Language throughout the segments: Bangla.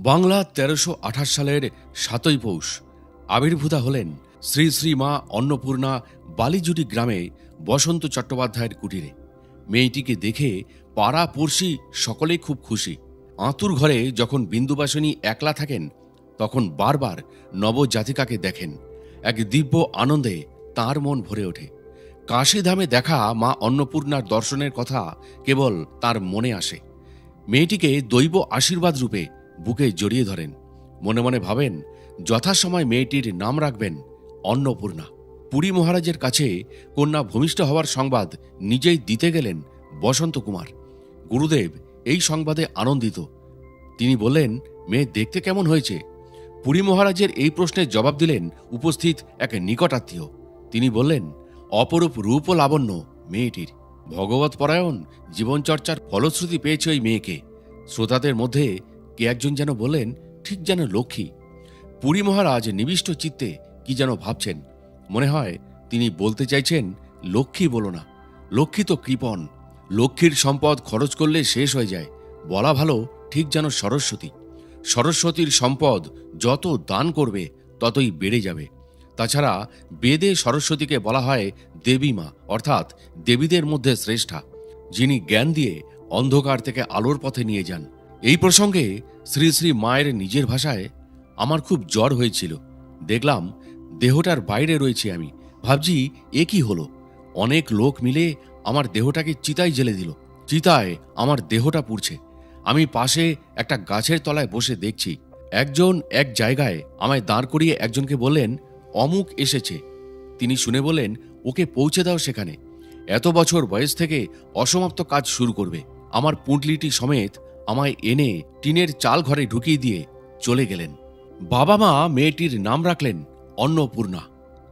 বাংলা ১৩২৮ সালের ৭ই পৌষ আবির্ভূতা হলেন শ্রী শ্রী মা অন্নপূর্ণা বালিজুড়ি গ্রামে বসন্ত চট্টোপাধ্যায়ের কুটিরে। মেয়েটিকে দেখে পাড়া পড়শি সকলেই খুব খুশি। আঁতুর ঘরে যখন বিন্দুবাসিনী একলা থাকেন তখন বারবার নবজাতিকাকে দেখেন। এক দিব্য আনন্দে তার মন ভরে ওঠে। কাশীধামে দেখা মা অন্নপূর্ণার দর্শনের কথা কেবল তার মনে আসে। মেয়েটিকে দৈব আশীর্বাদ রূপে বুকে জড়িয়ে ধরেন। মনে মনে ভাবেন যথাসময় মেয়েটির নাম রাখবেন অন্নপূর্ণা। পুরী মহারাজের কাছে কন্যা ভূমিষ্ঠ হওয়ার সংবাদ নিজেই দিতে গেলেন বসন্ত কুমার। গুরুদেব এই সংবাদে আনন্দিত। তিনি বললেন, মেয়ে দেখতে কেমন হয়েছে? পুরী মহারাজের এই প্রশ্নের জবাব দিলেন উপস্থিত এক নিকটাত্মীয়। তিনি বললেন, অপরূপ রূপ ও লাবণ্য মেয়েটির। ভগবত পরায়ণ জীবনচর্চার ফলশ্রুতি পেয়েছে ওই মেয়েকে। শ্রোতাদের মধ্যে কে একজন যেন বললেন, ঠিক যেন লক্ষ্মী। পুরী মহারাজ নিবিষ্ট চিত্তে কি যেন ভাবছেন। মনে হয় তিনি বলতে চাইছেন, লক্ষ্মী বলো না, লক্ষ্মী তো কৃপণ। লক্ষ্মীর সম্পদ খরচ করলে শেষ হয়ে যায়। বলা ভালো ঠিক যেন সরস্বতী। সরস্বতীর সম্পদ যত দান করবে ততই বেড়ে যাবে। তাছাড়া বেদে সরস্বতীকে বলা হয় দেবী মা, অর্থাৎ দেবীদের মধ্যে শ্রেষ্ঠা, যিনি জ্ঞান দিয়ে অন্ধকার থেকে আলোর পথে নিয়ে যান। এই প্রসঙ্গে শ্রী শ্রী মায়ের নিজের ভাষায়, আমার খুব জ্বর হয়েছিল, দেখলাম দেহটার বাইরে রয়েছে। আমি ভাবছি এ কি হলো। অনেক লোক মিলে আমার দেহটাকে চিতায় জেলে দিল। চিতায় আমার দেহটা পুড়ছে। আমি পাশে একটা গাছের তলায় বসে দেখছি। একজন এক জায়গায় আমায় দাঁড় করিয়ে একজনকে বললেন, অমুক এসেছে। তিনি শুনে বললেন, ওকে পৌঁছে দাও সেখানে। এত বছর বয়স থেকে অসমাপ্ত কাজ শুরু করবে। আমার পুঁটলিটি সমেত আমায় এনে টিনের চাল ঘরে ঢুকিয়ে দিয়ে চলে গেলেন। বাবা মা মেয়েটির নাম রাখলেন অন্নপূর্ণা।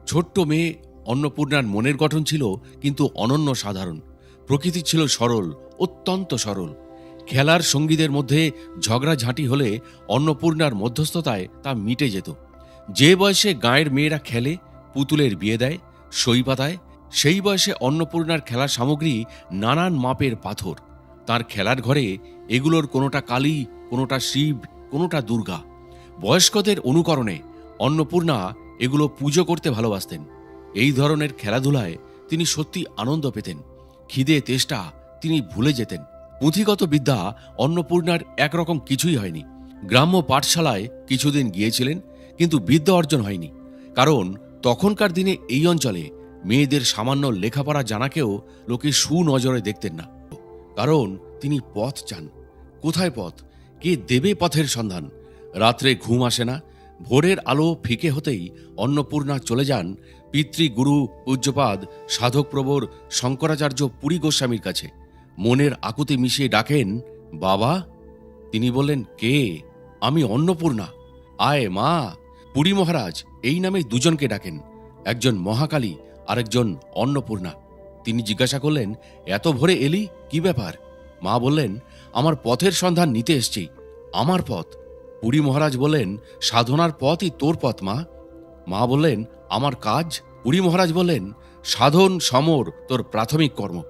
ছোট্ট মেয়ে অন্নপূর্ণার মনের গঠন ছিল কিন্তু অনন্য সাধারণ। প্রকৃতি ছিল সরল, অত্যন্ত সরল। খেলার সঙ্গীদের মধ্যে ঝগড়াঝাঁটি হলে অন্নপূর্ণার মধ্যস্থতায় তা মিটে যেত। যে বয়সে গাঁয়ের মেয়েরা খেলে, পুতুলের বিয়ে দেয়, সই পাতায়, সেই বয়সে অন্নপূর্ণার খেলার সামগ্রী নানান মাপের পাথর। তার খেলার ঘরে এগুলোর কোনোটা কালী, কোনোটা শিব, কোনোটা দুর্গা। বয়স্কদের অনুকরণে অন্নপূর্ণা এগুলো পুজো করতে ভালোবাসতেন। এই ধরনের খেলাধুলায় তিনি সত্যি আনন্দ পেতেন। খিদে তেষ্টা তিনি ভুলে যেতেন। পুঁথিগত বিদ্যা অন্নপূর্ণার একরকম কিছুই হয়নি। গ্রাম্য পাঠশালায় কিছুদিন গিয়েছিলেন, কিন্তু বিদ্যা অর্জন হয়নি। কারণ তখনকার দিনে এই অঞ্চলে মেয়েদের সামান্য লেখাপড়া জানাকেও লোকে সুনজরে দেখতেন না। কারণ তিনি পথ চান। কোথায় পথ? কে দেবে পথের সন্ধান? রাত্রে ঘুম আসে না। ভোরের আলো ফিকে হতেই অন্নপূর্ণা চলে যান পিতৃগুরু পূজ্যপাদ সাধকপ্রবর শঙ্করাচার্য পুরী গোস্বামীর কাছে। মনের আকুতি মিশিয়ে ডাকেন, বাবা। তিনি বললেন, কে? আমি অন্নপূর্ণা, আয় মা। পুরী মহারাজ এই নামে দুজনকে ডাকেন, একজন মহাকালী আর একজন অন্নপূর্ণা। তিনি জিজ্ঞাসা করলেন, এত ভোরে এলি, কি ব্যাপার? মা বললেন, আমার পথের সন্ধান নিতে এসছি। আমার পথ? পুরী মহারাজ বললেন, সাধনার পথই তোর পথ মা। মা বললেন, আমার কাজ? পুরী মহারাজ বললেন, সাধন সমর তোর প্রাথমিক কর্ম।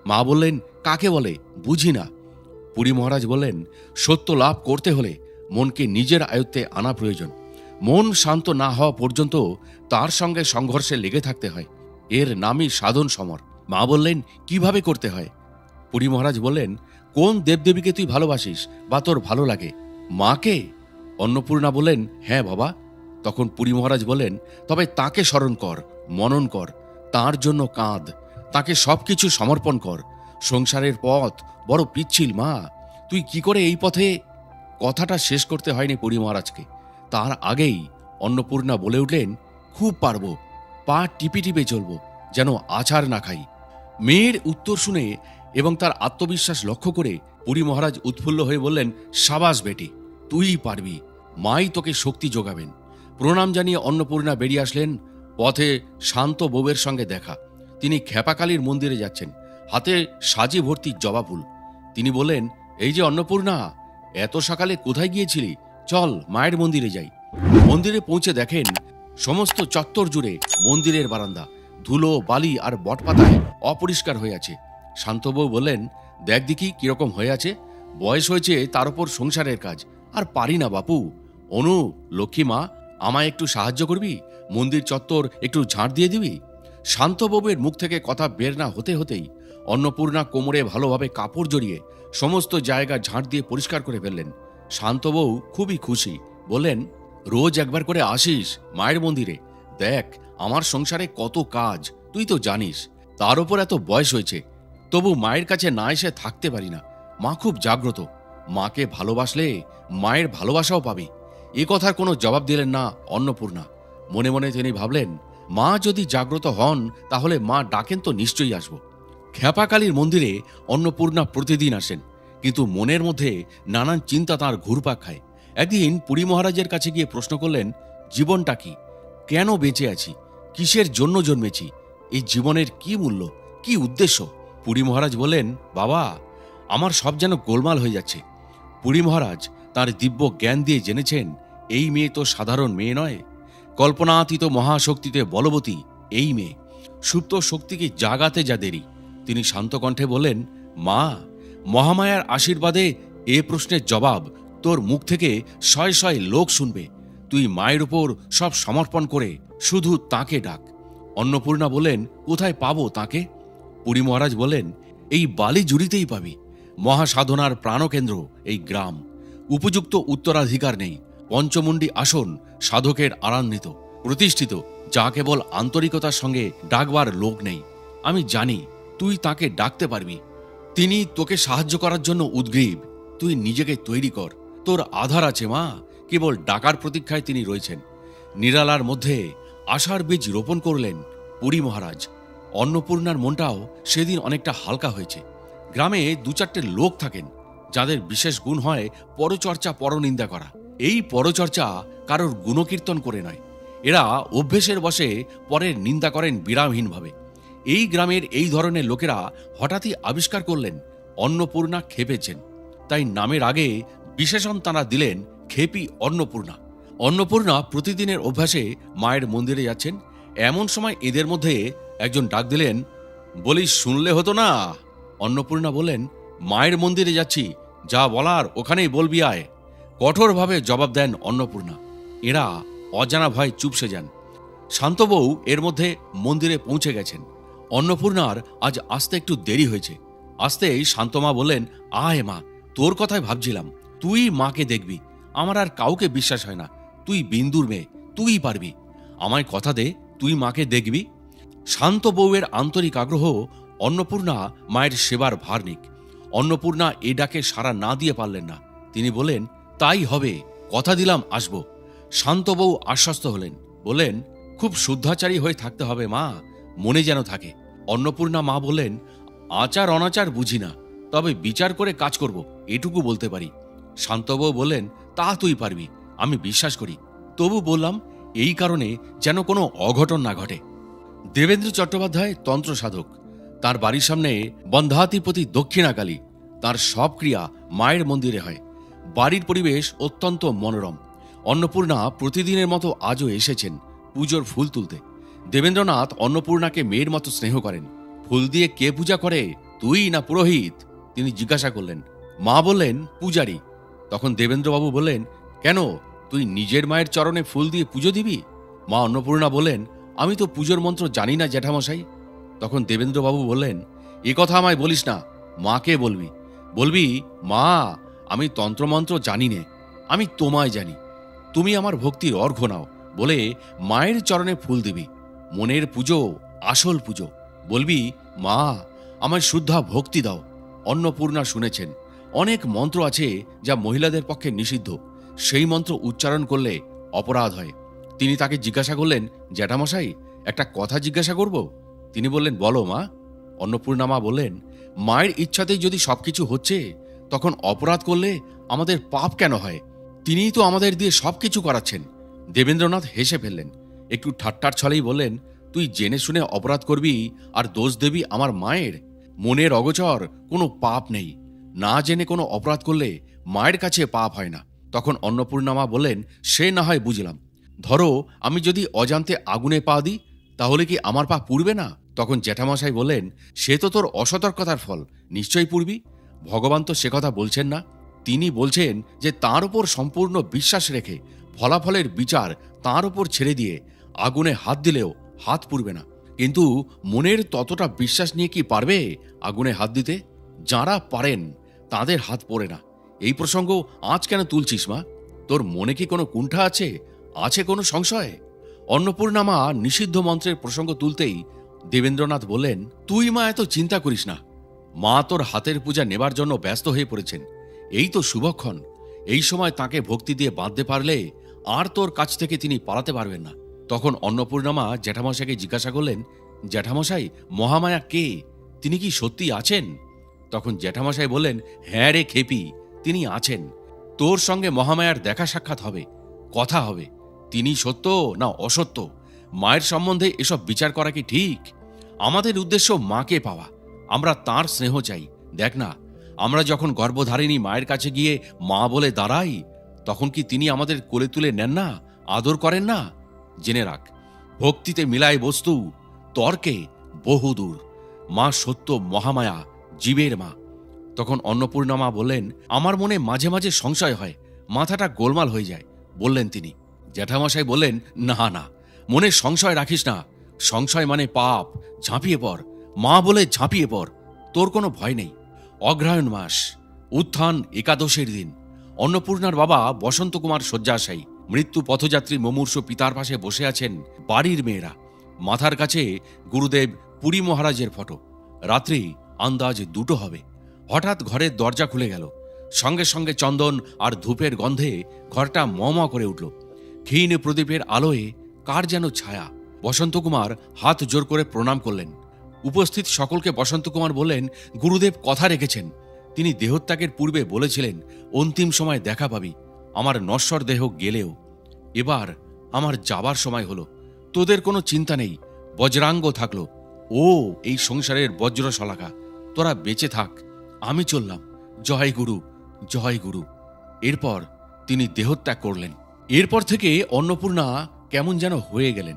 মা বললেন, কাকে বলে? বুঝি না। পুরী মহারাজ বললেন, সত্য লাভ করতে হলে মনকে নিজের আয়ত্তে আনা প্রয়োজন। মন শান্ত না হওয়া পর্যন্ত তার সঙ্গে সংঘর্ষে লেগে থাকতে হয়। এর নামই সাধন সমর। মা বললেন, কিভাবে করতে হয়? পুরী মহারাজ বললেন, কোন দেবদেবীকে তুই ভালোবাসিস বা তোর ভালো লাগে? মাকে? অন্নপূর্ণা বললেন, হ্যাঁ বাবা। তখন পুরী মহারাজ বললেন, তবে তাকে স্মরণ কর, মনন কর, তার জন্য কাঁদ, তাকে সবকিছু সমর্পণ কর। সংসারের পথ বড় পিচ্ছিল মা, তুই কি করে এই পথে? কথাটা শেষ করতে হয়নি পুরী মহারাজকে। তার আগেই অন্নপূর্ণা বলে উঠলেন, খুব পারবো, পা টিপে টিপে চলবো, যেন আছাড় না খাই। মেয়ের উত্তর শুনে এবং তার আত্মবিশ্বাস লক্ষ্য করে পুরী মহারাজ উৎফুল্ল হয়ে বললেন, সাবাস বেটি, তুই পারবি, মাই তোকে শক্তি যোগাবেন। প্রণাম জানিয়ে অন্নপূর্ণা বেরিয়ে আসলেন। পথে শান্ত বউয়ের সঙ্গে দেখা। তিনি খেপাকালীর মন্দিরে যাচ্ছেন, হাতে সাজি ভর্তি জবা ফুল। তিনি বললেন, এই যে অন্নপূর্ণা, এত সকালে কোথায় গিয়েছিলি? চল মায়ের মন্দিরে যাই। মন্দিরে পৌঁছে দেখেন সমস্ত চত্বর জুড়ে মন্দিরের বারান্দা ধুলো, বালি আর বটপাতায় অপরিষ্কার হয়ে আছে। শান্তবউ বললেন, দেখ দেখি কিরকম হয়ে আছে। বয়স হয়েছে, তার উপর সংসারের কাজ, আর পারি না বাপু। অনু, লক্ষ্মী মা, আমায় একটু সাহায্য করবি? মন্দির চত্বর একটু ঝাঁট দিয়ে দিবি? শান্তবাবুর মুখ থেকে কথা বের না হতে হতেই অন্নপূর্ণা কোমরে ভালোভাবে কাপড় জড়িয়ে সমস্ত জায়গা ঝাঁট দিয়ে পরিষ্কার করে ফেললেন। শান্তবউ খুবই খুশি, বললেন, রোজ একবার করে আসিস মায়ের মন্দিরে, দেখ আমার সংসারে কত কাজ তুই তো জানিস, তার ওপর এত বয়স হয়েছে, তবু মায়ের কাছে না এসে থাকতে পারি না। মা খুব জাগ্রত, মাকে ভালোবাসলে মায়ের ভালোবাসাও পাবে। এ কথার কোনো জবাব দিলেন না অন্নপূর্ণা। মনে মনে তিনি ভাবলেন, মা যদি জাগ্রত হন তাহলে মা ডাকেন তো নিশ্চয়ই আসব। খ্যাপাকালীর মন্দিরে অন্নপূর্ণা প্রতিদিন আসেন, কিন্তু মনের মধ্যে নানান চিন্তা তাঁর ঘুরপাক খায়। একদিন পুরী মহারাজের কাছে গিয়ে প্রশ্ন করলেন, জীবনটা কি? কেন বেঁচে আছি? কিসের জন্য জন্মেছি? এই জীবনের কি মূল্য, কি উদ্দেশ্য? পুরী মহারাজ বললেন, বাবা, আমার সব যেন গোলমাল হয়ে যাচ্ছে। পুরী মহারাজ তাঁর দিব্য জ্ঞান দিয়ে জেনেছেন, এই মেয়ে তো সাধারণ মেয়ে নয়, কল্পনাতীত মহাশক্তিতে বলবতী এই মেয়ে। সুপ্ত শক্তিকে জাগাতে যা দেরি। তিনি শান্ত কণ্ঠে বললেন, মা, মহামায়ার আশীর্বাদে এ প্রশ্নের জবাব তোর মুখ থেকে শয়ে শয়ে লোক শুনবে। তুই মায়ের উপর সব সমর্পণ করে শুধু তাকে ডাক। অন্নপূর্ণা বললেন, কোথায় পাবো তাকে? পুরী মহারাজ বললেন, এই বালিজুড়িতেই পাবি। মহাসাধনার প্রাণকেন্দ্র এই গ্রাম। উপযুক্ত উত্তরাধিকার নেই। পঞ্চমুণ্ডী আসন সাধকের আরান্বিত, প্রতিষ্ঠিত, যা কেবল আন্তরিকতার সঙ্গে ডাকবার লোক নেই। আমি জানি তুই তাকে ডাকতে পারবি। তিনি তোকে সাহায্য করার জন্য উদ্গ্রীব। তুই নিজেকে তৈরি কর, তোর আধার আছে মা, কেবল ডাকার প্রতীক্ষায় তিনি রয়েছেন। নিরালার মধ্যে আশার বীজ রোপণ করলেন পুরী মহারাজ। অন্নপূর্ণার মনটাও সেদিন অনেকটা হালকা হয়েছে। গ্রামে দু চারটে লোক থাকেন যাদের বিশেষ গুণ হয় পরচর্চা, পরনিন্দা করা। এই পরচর্চা কারোর গুণকীর্তন করে নয়, এরা অভ্যেসের বশে পরের নিন্দা করেন বিরামহীনভাবে। এই গ্রামের এই ধরনের লোকেরা হঠাৎই আবিষ্কার করলেন অন্নপূর্ণা খেপেছেন, তাই নামের আগে বিশেষণ তাঁরা দিলেন খেপি অন্নপূর্ণা। অন্নপূর্ণা প্রতিদিনের অভ্যাসে মায়ের মন্দিরে যাচ্ছেন। এমন সময় এদের মধ্যে একজন ডাক দিলেন, বলি শুনলে হতো না? অন্নপূর্ণা বললেন, মায়ের মন্দিরে যাচ্ছি, যা বলার ওখানেই বলবি আয়। কঠোরভাবে জবাব দেন অন্নপূর্ণা। এরা অজানা ভয় চুপসে যান। শান্তবউ এর মধ্যে মন্দিরে পৌঁছে গেছেন। অন্নপূর্ণার আজ আসতে একটু দেরি হয়েছে। আসতেই শান্তমা বললেন, আয় মা, তোর কথাই ভাবছিলাম। তুই মাকে দেখবি, আমার আর কাউকে বিশ্বাস হয় না। তুই বিন্দুর মেয়ে, তুই পারবি। আমায় কথা দে, তুই মাকে দেখবি। শান্ত বউয়ের আন্তরিক আগ্রহ অন্নপূর্ণা মায়ের সেবার ভার নিক। অন্নপূর্ণা এ ডাকে সাড়া না দিয়ে পারলেন না। তিনি বলেন, তাই হবে, কথা দিলাম আসব। শান্ত বউ আশ্বস্ত হলেন, বললেন, খুব শুদ্ধাচারী হয়ে থাকতে হবে মা, মনে যেন থাকে। অন্নপূর্ণা মা বললেন, আচার অনাচার বুঝি না, তবে বিচার করে কাজ করব, এটুকু বলতে পারি। শান্তবউ বললেন, তা তুই পারবি, আমি বিশ্বাস করি। তবু বললাম, এই কারণে যেন কোনো অঘটন না ঘটে। দেবেন্দ্র চট্টোপাধ্যায় তন্ত্র সাধক। তার বাড়ির সামনে বন্ধাতিপতি দক্ষিণাকালী। তার সব ক্রিয়া মায়ের মন্দিরে হয়। বাড়ির পরিবেশ অত্যন্ত মনোরম। অন্নপূর্ণা প্রতিদিনের মতো আজও এসেছেন পুজোর ফুল তুলতে। দেবেন্দ্রনাথ অন্নপূর্ণাকে মেয়ের মতো স্নেহ করেন। ফুল দিয়ে কে পূজা করে, তুই না পুরোহিত? তিনি জিজ্ঞাসা করলেন। মা বললেন, পূজারী। তখন দেবেন্দ্রবাবু বললেন, কেন, তুই নিজের মায়ের চরণে ফুল দিয়ে পুজো দিবি? মা অন্নপূর্ণা বললেন, আমি তো পুজোর মন্ত্র জানি না জ্যাঠামশাই। তখন দেবেন্দ্রবাবু বললেন, এ কথা আমায় বলিস না, মাকে বলবি। বলবি, মা, আমি তন্ত্রমন্ত্র জানি নে, আমি তোমায় জানি, তুমি আমার ভক্তির অর্ঘ্য নাও বলে মায়ের চরণে ফুল দিবি। মনের পুজো আসল পুজো। বলবি, মা, আমায় শুদ্ধা ভক্তি দাও। অন্নপূর্ণা শুনেছেন অনেক মন্ত্র আছে যা মহিলাদের পক্ষে নিষিদ্ধ, সেই মন্ত্র উচ্চারণ করলে অপরাধ হয়। তিনি তাকে জিজ্ঞাসা করলেন, জ্যাঠামশাই, একটা কথা জিজ্ঞাসা করব? তিনি বললেন, বলো মা। অন্নপূর্ণা মা বললেন, মায়ের ইচ্ছাতেই যদি সবকিছু হচ্ছে, তখন অপরাধ করলে আমাদের পাপ কেন হয়? তিনিই তো আমাদের দিয়ে সবকিছু করাচ্ছেন। দেবেন্দ্রনাথ হেসে ফেললেন। একটু ঠাট্টার ছলেই বললেন, তুই জেনে শুনে অপরাধ করবি আর দোষ দেবি আমার মায়ের? মনের অগোচর কোনো পাপ নেই। না জেনে কোনো অপরাধ করলে মায়ের কাছে পাপ হয় না। তখন অন্নপূর্ণা মা বললেন, সে না হয় বুঝলাম। ধরো আমি যদি অজান্তে আগুনে পা দিই, তাহলে কি আমার পা পুড়বে না? তখন জ্যাঠামশাই বললেন, সে তো তোর অসতর্কতার ফল, নিশ্চয়ই পুড়বি। ভগবান তো সে কথা বলছেন না। তিনি বলছেন যে তাঁর উপর সম্পূর্ণ বিশ্বাস রেখে ফলাফলের বিচার তাঁর উপর ছেড়ে দিয়ে আগুনে হাত দিলেও হাত পুড়বে না। কিন্তু মনের ততটা বিশ্বাস নিয়ে কি পারবে আগুনে হাত দিতে? যাঁরা পারেন তাদের হাত পড়ে না। এই প্রসঙ্গ আজ কেন তুলছিস মা? তোর মনে কি কোনো কুণ্ঠা আছে? আছে কোনো সংশয়? অন্নপূর্ণা মা নিষিদ্ধ মন্ত্রের প্রসঙ্গ তুলতেই দেবেন্দ্রনাথ বললেন, তুই মা এত চিন্তা করিস না। মা তোর হাতের পূজা নেবার জন্য ব্যস্ত হয়ে পড়েছেন। এই তো শুভক্ষণ। এই সময় তাকে ভক্তি দিয়ে বাঁধতে পারলে আর তোর কাছ থেকে তিনি পালাতে পারবেন না। তখন অন্নপূর্ণা মা জ্যাঠামশাইকে জিজ্ঞাসা করলেন, জ্যাঠামশাই, মহামায়া কে? তিনি কি সত্যি আছেন? তখন জ্যাঠামশাই বললেন, হ্যাঁ রে খেপি, তিনি আছেন। তোর সঙ্গে মহামায়ার দেখা সাক্ষাৎ হবে, কথা হবে। তিনি সত্য না অসত্য, মায়ের সম্বন্ধে এসব বিচার করা কি ঠিক? আমাদের উদ্দেশ্য মাকে পাওয়া। আমরা তার স্নেহ চাই। দেখ না, আমরা যখন গর্ভধারিণী মায়ের কাছে গিয়ে মা বলে দাঁড়াই, তখন কি তিনি আমাদের কোলে তুলে নেন না, আদর করেন না? জেনে রাখ, ভক্তিতে মিলায় বস্তু, তর্কে বহুদূর। মা সত্য মহামায়া, জীবের মা। তখন অন্নপূর্ণা মা বললেন, আমার মনে মাঝে মাঝে সংশয় হয়, মাথাটা গোলমাল হয়ে যায়, বললেন তিনি। জ্যাঠামশাই বললেন, না না, মনে সংশয় রাখিস না। সংশয় মানে পাপ। ঝাঁপিয়ে পড়, মা বলে ঝাঁপিয়ে পড়, তোর কোনো ভয় নেই। অগ্রহায়ণ মাস, উত্থান একাদশের দিন। অন্নপূর্ণার বাবা বসন্ত কুমার শয্যাশায়ী। মৃত্যু পথযাত্রী মুমূর্ষু পিতার পাশে বসে আছেন বাড়ির মেয়েরা। মাথার কাছে গুরুদেব পুরী মহারাজের ফটো। রাত্রি আন্দাজ 2টো হবে। হঠাৎ ঘরের দরজা খুলে গেল। সঙ্গে সঙ্গে চন্দন আর ধূপের গন্ধে ঘরটা ম ম করে উঠল। ক্ষীণ প্রদীপের আলোয় কার যেন ছায়া। বসন্ত কুমার হাত জোর করে প্রণাম করলেন। উপস্থিত সকলকে বসন্ত কুমার বললেন, গুরুদেব কথা রেখেছেন। তিনি দেহত্যাগের পূর্বে বলেছিলেন, অন্তিম সময় দেখা পাবি। আমার নশ্বর দেহ গেলেও এবার আমার যাবার সময় হলো। তোদের কোনো চিন্তা নেই, বজ্রাঙ্গ থাকলো। ও এই সংসারের বজ্রশলাকা, তোরা বেঁচে থাক, আমি চললাম। জয় গুরু, জয় গুরু। এরপর তিনি দেহত্যাগ করলেন। এরপর থেকে অন্নপূর্ণা কেমন যেন হয়ে গেলেন।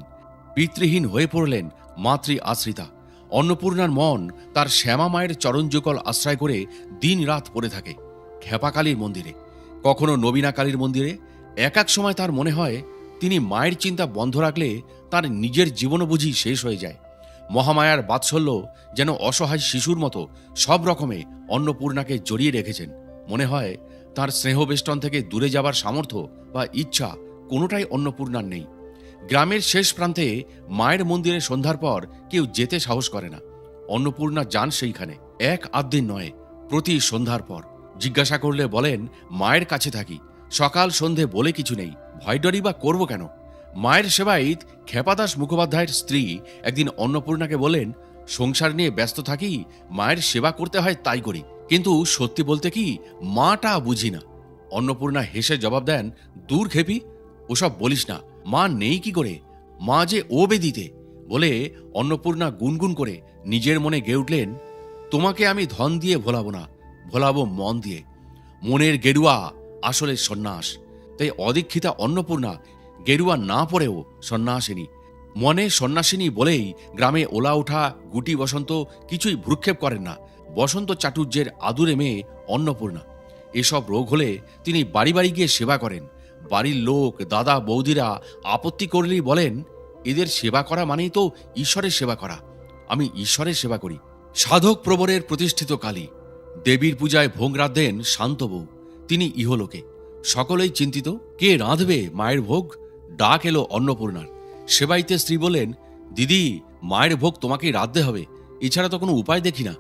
পিতৃহীন হয়ে পড়লেন মাতৃ আশ্রিতা। অন্নপূর্ণার মন তার শ্যামা মায়ের চরণযুগল আশ্রয় করে দিন রাত পড়ে থাকে। খেপাকালীর মন্দিরে, কখনো নবীনা কালীর মন্দিরে। এক এক সময় তার মনে হয় তিনি মায়ের চিন্তা বন্ধ রাখলে তার নিজের জীবনও বুঝি শেষ হয়ে যায়। মহামায়ার বাৎসল্য যেন অসহায় শিশুর মতো সব রকমে অন্নপূর্ণাকে জড়িয়ে রেখেছেন। মনে হয় তার স্নেহবেষ্টন থেকে দূরে যাবার সামর্থ্য বা ইচ্ছা কোনোটাই অন্নপূর্ণার নেই। গ্রামের শেষ প্রান্তে মায়ের মন্দিরে সন্ধ্যার পর কেউ যেতে সাহস করে না। অন্নপূর্ণা যান সেইখানে, এক আধদিন নয়, প্রতি সন্ধ্যার পর। জিজ্ঞাসা করলে বলেন, মায়ের কাছে থাকি, সকাল সন্ধে বলে কিছু নেই, ভয়ডরি বা করব কেন? মায়ের সেবায়িত খেপাদাস মুখোপাধ্যায়ের স্ত্রী একদিন অন্নপূর্ণাকে বলেন, সংসার নিয়ে ব্যস্ত থাকি, মায়ের সেবা করতে হয় তাই করি, কিন্তু সত্যি বলতে কি মাটা বুঝি না। অন্নপূর্ণা হেসে জবাব দেন, দূর খেপি, ওসব বলিস না, মা নেই কি করে, মা যে ও বেদিতে। বলে অন্নপূর্ণা গুনগুন করে নিজের মনে গেয়ে উঠলেন, তোমাকে আমি ধন দিয়ে ভোলাবো না, ভোলাবো মন দিয়ে। মনের গেরুয়া আসলে সন্ন্যাস। তাই অদীক্ষিতা অন্নপূর্ণা গেরুয়া না পড়েও সন্ন্যাসিনী, মনে সন্ন্যাসিনী বলেই গ্রামে ওলা ওঠা গুটি বসন্ত কিছুই ভ্রুক্ষেপ করেন না। বসন্ত চাটুর্যের আদুরে মেয়ে অন্নপূর্ণা। এসব রোগ হলে তিনি বাড়ি বাড়ি গিয়ে সেবা করেন। বাড়ির লোক, দাদা বৌদিরা আপত্তি করলেই বলেন, এদের সেবা করা মানেই তো ঈশ্বরের সেবা করা। আমি ঈশ্বরের সেবা করি। সাধক প্রবরের প্রতিষ্ঠিত কালী। দেবীর পূজায় ভোগ রাঁধেন শান্ত বউ, তিনি ইহলোকে। সকলেই চিন্তিত, কে রাঁধবে মায়ের ভোগ? ডাক এলো অন্নপূর্ণার। সেবাইতে স্ত্রী বললেন, দিদি, মায়ের ভোগ তোমাকেই রাঁধতে হবে, এছাড়া তো কোনো উপায় দেখি না।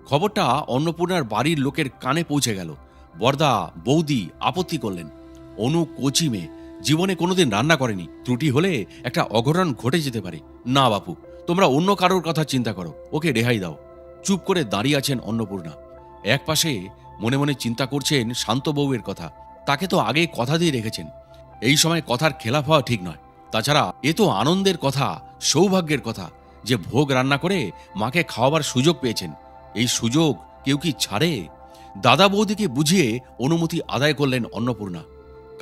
খবরটা অন্নপূর্ণার বাড়ির লোকের কানে পৌঁছে গেল। বরদা বৌদি আপত্তি করলেন। অনু কচি মেয়ে, জীবনে কোনোদিন রান্না করেনি, ত্রুটি হলে একটা অঘটন ঘটে যেতে পারে। না বাপু, তোমরা অন্য কারোর কথা চিন্তা করো, ওকে রেহাই দাও। চুপ করে দাঁড়িয়ে আছেন অন্নপূর্ণা। এক পাশে মনে মনে চিন্তা করছেন শান্ত বউয়ের কথা। তাকে তো আগে কথা দিয়ে রেখেছেন, এই সময় কথার খেলাফ হওয়া ঠিক নয়। তাছাড়া এ তো আনন্দের কথা, সৌভাগ্যের কথা যে ভোগ রান্না করে মাকে খাওয়াবার সুযোগ পেয়েছেন। এই সুযোগ কেউ কি ছাড়ে? দাদা বৌদিকে বুঝিয়ে অনুমতি আদায় করলেন অন্নপূর্ণা।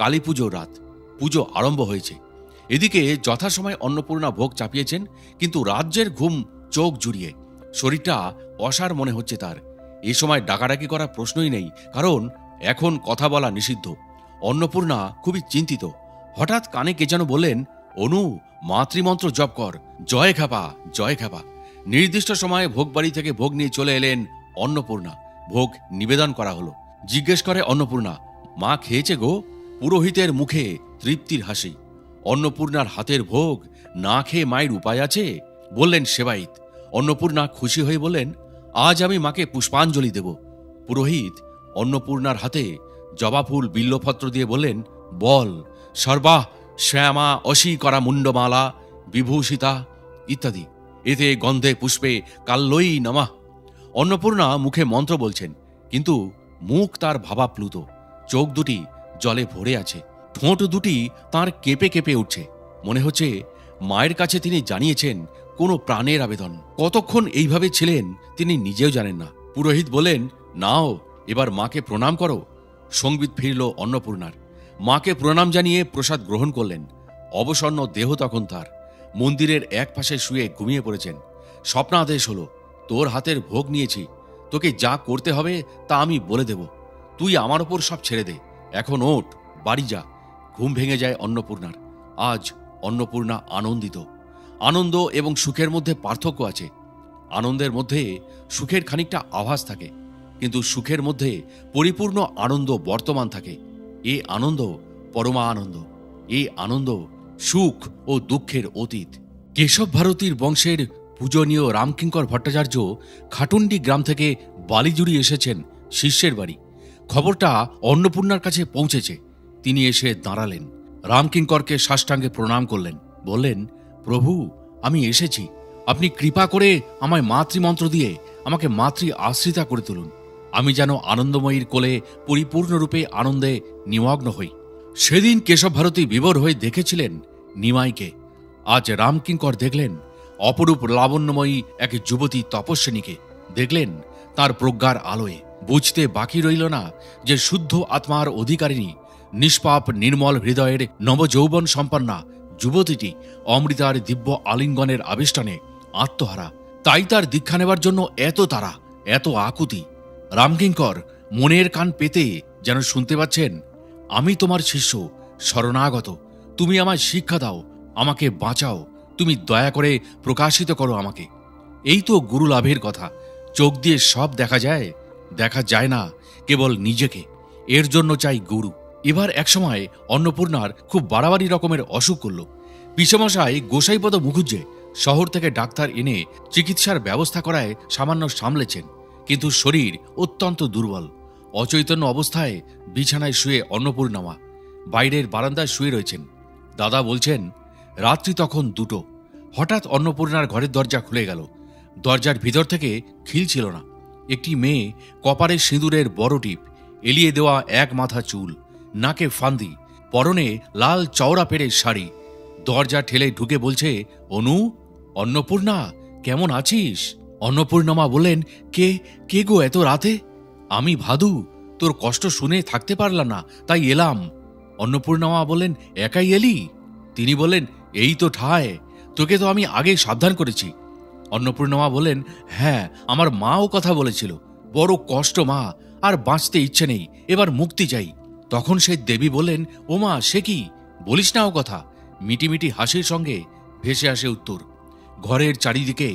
কালী পুজোর রাত, পুজো আরম্ভ হয়েছে। এদিকে যথাসময়ে অন্নপূর্ণা ভোগ চাপিয়েছেন, কিন্তু রাজ্যের ঘুম চোখ জুড়িয়ে। শরীরটা অসাড় মনে হচ্ছে তার। এ সময় ডাকাডাকি করার প্রশ্নই নেই, কারণ এখন কথা বলা নিষিদ্ধ। অন্নপূর্ণা খুবই চিন্তিত। হঠাৎ কানে কে যেন বললেন, অনু, মাতৃমন্ত্র জপ কর, জয় খ্যাপা, জয় খ্যাপা। নির্দিষ্ট সময়ে ভোগবাড়ি থেকে ভোগ নিয়ে চলে এলেন অন্নপূর্ণা। ভোগ নিবেদন করা হলো। জিজ্ঞেস করে অন্নপূর্ণা, মা খেয়েছে গো? পুরোহিতের মুখে তৃপ্তির হাসি। অন্নপূর্ণার হাতের ভোগ না খেয়ে মায়ের উপায় আছে? বললেন সেবাইত। অন্নপূর্ণা খুশি হয়ে বললেন, আজ আমি মাকে পুষ্পাঞ্জলি দেব। পুরোহিত অন্নপূর্ণার হাতে জবা ফুল বিল্লপত্র দিয়ে বললেন, বল সর্বাহ শ্যামা অসি করা মুন্ডমালা বিভূষিতা ইত্যাদি, এতে গন্ধে পুষ্পে কাল্যই নমঃ। অন্নপূর্ণা মুখে মন্ত্র বলছেন, কিন্তু মুখ তার ভাবাপ্লুত। চোখ দুটি জলে ভরে আছে, ঠোঁট দুটি তার কেঁপে কেঁপে উঠছে। মনে হচ্ছে মায়ের কাছে তিনি জানিয়েছেন কোনো প্রাণের আবেদন। কতক্ষণ এইভাবে ছিলেন তিনি নিজেও জানেন না। পুরোহিত বলেন, নাও এবার মাকে প্রণাম করো। সংবিত ফিরল অন্নপূর্ণার। মাকে প্রণাম জানিয়ে প্রসাদ গ্রহণ করলেন। অবসন্ন দেহ তখন তার। মন্দিরের এক পাশে শুয়ে ঘুমিয়ে পড়েছেন। স্বপ্নাদেশ হলো, তোর হাতের ভোগ নিয়েছি, তোকে যা করতে হবে তা আমি বলে দেব, তুই আমার ওপর সব ছেড়ে দে। এখন ওঠ, বাড়ি যা। ঘুম ভেঙে যায় অন্নপূর্ণার। আজ অন্নপূর্ণা আনন্দিত। আনন্দ এবং সুখের মধ্যে পার্থক্য আছে। আনন্দের মধ্যে সুখের খানিকটা আভাস থাকে, কিন্তু সুখের মধ্যে পরিপূর্ণ আনন্দ বর্তমান থাকে। এ আনন্দ পরমা আনন্দ। এ আনন্দ সুখ ও দুঃখের অতীত। কেশব ভারতীর বংশের পূজনীয় রামকিঙ্কর ভট্টাচার্য খাটুন্ডি গ্রাম থেকে বালিজুড়ি এসেছেন শিষ্যের বাড়ি। খবরটা অন্নপূর্ণার কাছে পৌঁছেছে। তিনি এসে দাঁড়ালেন। রামকিঙ্করকে সাষ্টাঙ্গে প্রণাম করলেন। বললেন, প্রভু, আমি এসেছি। আপনি কৃপা করে আমায় মাতৃমন্ত্র দিয়ে আমাকে মাতৃ আশ্রিতা করে তুলুন। আমি যেন আনন্দময়ীর কোলে পরিপূর্ণরূপে আনন্দে নিমগ্ন হই। সেদিন কেশব ভারতী বিভোর হয়ে দেখেছিলেন নিমাইকে। আজ রামকিঙ্কর দেখলেন অপরূপ লাবণ্যময়ী এক যুবতী তপস্বিনীকে। দেখলেন তার প্রজ্ঞার আলোয়। বুঝতে বাকি রইল না যে শুদ্ধ আত্মার অধিকারিণী, নিষ্পাপ নির্মল হৃদয়ের নবযৌবন সম্পন্না যুবতীটি অমৃতার দিব্য আলিঙ্গনের আবিষ্টানে আত্মহারা। তাই তার দীক্ষা নেবার জন্য এত তাড়া, এত আকুতি। রামকিঙ্কর মনের কান পেতে যেন শুনতে পাচ্ছেন, আমি তোমার শিষ্য, শরণাগত। তুমি আমায় শিক্ষা দাও, আমাকে বাঁচাও, তুমি দয়া করে প্রকাশিত করো আমাকে। এই তো গুরু লাভের কথা। চোখ দিয়ে সব দেখা যায়, দেখা যায় না কেবল নিজেকে। এর জন্য চাই গুরু। এবার একসময় অন্নপূর্ণার খুব বাড়াবাড়ি রকমের অসুখ করল। পিসেমশাই গোসাইপদ মুখুজ্জে শহর থেকে ডাক্তার এনে চিকিৎসার ব্যবস্থা করায় সামান্য সামলেছেন, কিন্তু শরীর অত্যন্ত দুর্বল। অচৈতন্য অবস্থায় বিছানায় শুয়ে অন্নপূর্ণা বাইরের বারান্দায় শুয়ে রয়েছেন। দাদা বলছেন, রাত্রি তখন 2টো। হঠাৎ অন্নপূর্ণার ঘরের দরজা খুলে গেল। দরজার ভিতর থেকে খিল ছিল না। একটি মেয়ে, কপারে সিঁদুরের বড় টিপ, এলিয়ে দেওয়া এক মাথা চুল, নাকে ফান্দি, পরনে লাল চওড়া পেড়ে শাড়ি, দরজা ঠেলে ঢুকে বলছে, অনু, অন্নপূর্ণা, কেমন আছিস? অন্নপূর্ণা বললেন, কে কে গো এত রাতে? আমি ভাদু, তোর কষ্ট শুনে থাকতে পারলাম না, তাই এলাম। অন্নপূর্ণা বললেন, একাই এলি? তিনি বললেন, এই তো ঠায়, তোকে তো আমি আগে সাবধান করেছি। অন্নপূর্ণা বললেন, হ্যাঁ, আমার মাও কথা বলেছিল, বড় কষ্ট মা, আর বাঁচতে ইচ্ছে নেই, এবার মুক্তি চাই। তখন সেই দেবী বললেন, ও মা, সে কি, বলিস না ও কথা। মিটিমিটি হাসির সঙ্গে ভেসে আসে উত্তর। ঘরের চারিদিকে